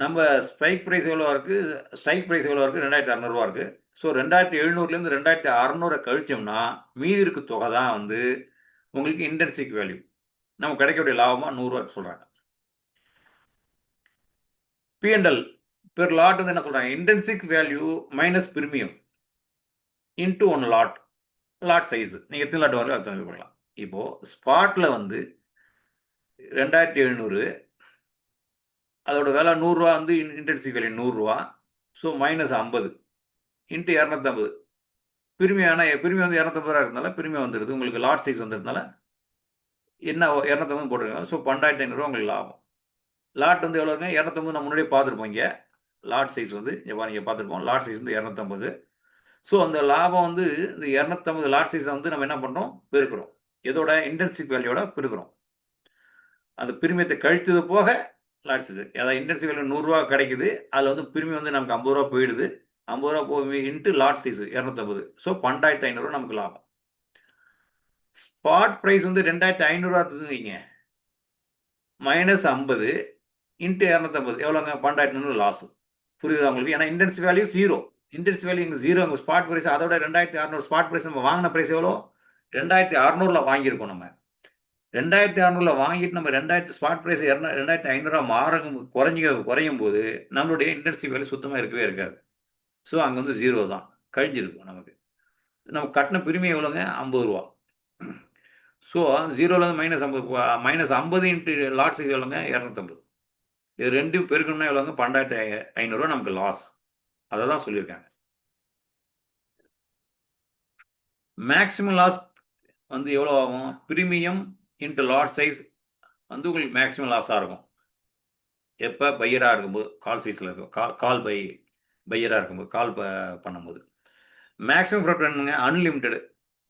நம்ம ஸ்ட்ரைக் ப்ரைஸ் எவ்வளோ இருக்குது? ஸ்ட்ரைக் ப்ரைஸ் எவ்வளோ இருக்குது? 2600 இருக்குது. ஸோ 2700லேருந்து 2600 கழிச்சோம்னா மீதி இருக்க தொகை தான் வந்து உங்களுக்கு இன்டென்சிக் வேல்யூ. நம்ம கிடைக்கக்கூடிய லாபமாக 100 சொல்கிறாங்க. P&L பெர் லாட் வந்து என்ன சொல்கிறாங்க? இன்டென்சிக் value minus premium into 1 lot size. நீங்கள் எத்தனை லாட் வரல அது பண்ணலாம். இப்போது ஸ்பாட்டில் வந்து 2700, அதோட விலை 100 வந்து இன்டென்சிக் value 100. So minus 50 into 250. Premium வந்து 250 இருக்கிறதுனால பிரீமியம் வந்துடுது. உங்களுக்கு லாட் சைஸ் வந்துடுறதுனால என்ன 250 போட்டிருக்காங்க. ஸோ 12,500 உங்களுக்கு லாபம். லாட் வந்து எவ்வளோங்க? 250 நம்ம முன்னாடியே பார்த்துருப்போம். இங்கே லாட் சைஸ் வந்து நீங்கள் பார்த்துருப்போம். லாட் சைஸ் வந்து 250. ஸோ அந்த லாபம் வந்து இந்த 250 லாட் சைஸை வந்து நம்ம என்ன பண்ணுறோம்? பெருக்கிறோம். எதோட? இன்டென்சிக் வேல்யூட பெருக்கிறோம். அந்த பிரீமியத்தை கழித்தது போக லாட் சைஸ், அதாவது இன்டென்சிக் வேல்யூ 100 கிடைக்குது. அதில் வந்து பிரீமியம் வந்து நமக்கு 50 போயிடுது. 50 போய் இன்ட்டு லாட் சைஸ் 250. ஸோ 12,500 நமக்கு லாபம். ஸ்பாட் ப்ரைஸ் வந்து 2500 இருக்குதுங்க. மைனஸ் 50 இன்ட்டு 250 எவ்வளோங்க? 12,500 லாஸ். புரியுதா உங்களுக்கு? ஏன்னா இன்டென்சிக் வேல்யூ 0. இன்டென்சிக் வேல்யூ இங்கே 0. அங்கே ஸ்பாட் ப்ரைஸ் அதோட 2600 ஸ்பாட் ப்ரைஸ் நம்ம வாங்கின ப்ரைஸ் எவ்வளோ? 2600 வாங்கியிருக்கோம். நம்ம 2600 வாங்கிட்டு நம்ம 2000 ஸ்பாட் ப்ரைஸ் 2500 குறையும் போது நம்மளுடைய இன்டென்சிக் வேல்யூ சுத்தமாக இருக்கவே இருக்காது. ஸோ அங்கே வந்து 0 தான் கழிஞ்சிருக்கும் நமக்கு. நம்ம கட்டின பிரீமியம் எவ்வளோங்க? 50 ரூபா. ஸோ 0லேருந்து மைனஸ் 50 இன்ட்டு லாட் சைஸ் எவ்வளோங்க? 250. இது ரெண்டும் பெருக்கணும்னா எவ்வளோங்க? 12,500 நமக்கு லாஸ். அதை தான் சொல்லியிருக்காங்க. மேக்ஸிமம் லாஸ் வந்து எவ்வளோ ஆகும்? பிரீமியம் இன்ட்டு லாட் சைஸ் வந்து உங்களுக்கு மேக்ஸிமம் லாஸாக இருக்கும். எப்போ? பையராக இருக்கும்போது, கால் சைஸில் இருக்கும், கால் பையராக இருக்கும்போது, கால் பண்ணும்போது. மேக்ஸிமம் ப்ராஃபிட் என்னங்க? அன்லிமிட்டெடு.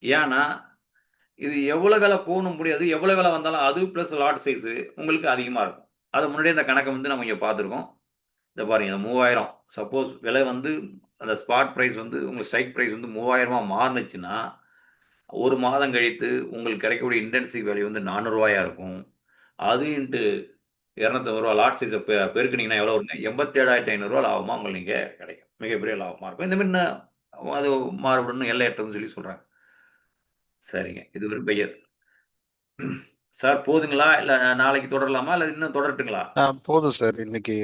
ஏன்னா இது எவ்வளோ வேலை போகணும் முடியாது, எவ்வளோ வேலை வந்தாலும் அது ப்ளஸ் லாட் சைஸு உங்களுக்கு அதிகமாக இருக்கும். அது முன்னாடியே இந்த கணக்கை வந்து நம்ம இங்கே பார்த்துருக்கோம். இதை பாருங்க, இந்த 3000 சப்போஸ் விலை வந்து அந்த ஸ்பாட் ப்ரைஸ் வந்து உங்களுக்கு ஸ்ட்ரைக் ப்ரைஸ் வந்து 3000 மாறுனுச்சுன்னா, ஒரு மாதம் கழித்து உங்களுக்கு கிடைக்கக்கூடிய இன்டென்சிவ் வேல்யூ வந்து 400 ரூபாயா இருக்கும். அது இன்ட்டு ரூ. 250 லாட் சைஸை பெருக்குனீங்கன்னா எவ்வளோ வருங்க? 87,500 லாபமாக உங்களுக்கு நீங்க கிடைக்கும். மிகப்பெரிய லாபமாக இருக்கும். இந்த மாதிரி அது மாறுபடும் எல்லையற்றதுன்னு சொல்லி சொல்றாங்க. சரிங்க. இது ஒரு பெயர். சார் போதுங்களா? இல்ல நாளைக்கு தொடரலாமா? இல்ல இன்னும் தொடரட்டுங்களா? போதும் சார் இன்னைக்கு.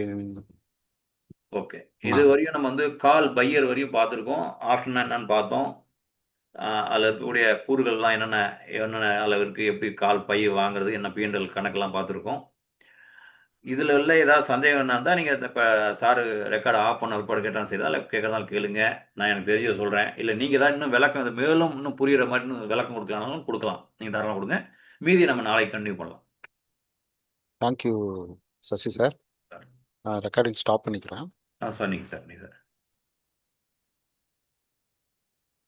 ஓகே. இது வரையும் நம்ம வந்து கால் பையர் வரையும் பார்த்துருக்கோம். ஆப்ஷன்னா என்னன்னு பார்த்தோம். அதில் இருக்கக்கூடிய கூறுகள்லாம் என்னென்ன என்னென்ன அளவிற்கு எப்படி கால் பை வாங்குறது, என்ன P&L கணக்கெல்லாம் பார்த்துருக்கோம். இதில் உள்ள ஏதாவது சந்தேகம் என்ன இருந்தால் நீங்கள் இப்போ சார் ரெக்கார்டு ஆஃப் பண்ண பிற்பாடு கேட்டாலும் சரி தான், இல்லை கேட்கறதாலும் கேளுங்க. நான் எனக்கு தெரிஞ்சதை சொல்கிறேன். இல்லை நீங்கள் ஏதாவது இன்னும் விளக்கம் இது மேலும் இன்னும் புரிகிற மாதிரி இன்னும் விளக்கம் கொடுக்கலாம்னாலும் கொடுக்கலாம். நீங்கள் தாராளமாக கொடுங்க. மீதி நம்ம நாளைக்கு கண்டினியூ பண்ணலாம். Thank you Sasi sir. Sir recording stop பண்ணிக்கிறேன். சொன்னீங்க சார்.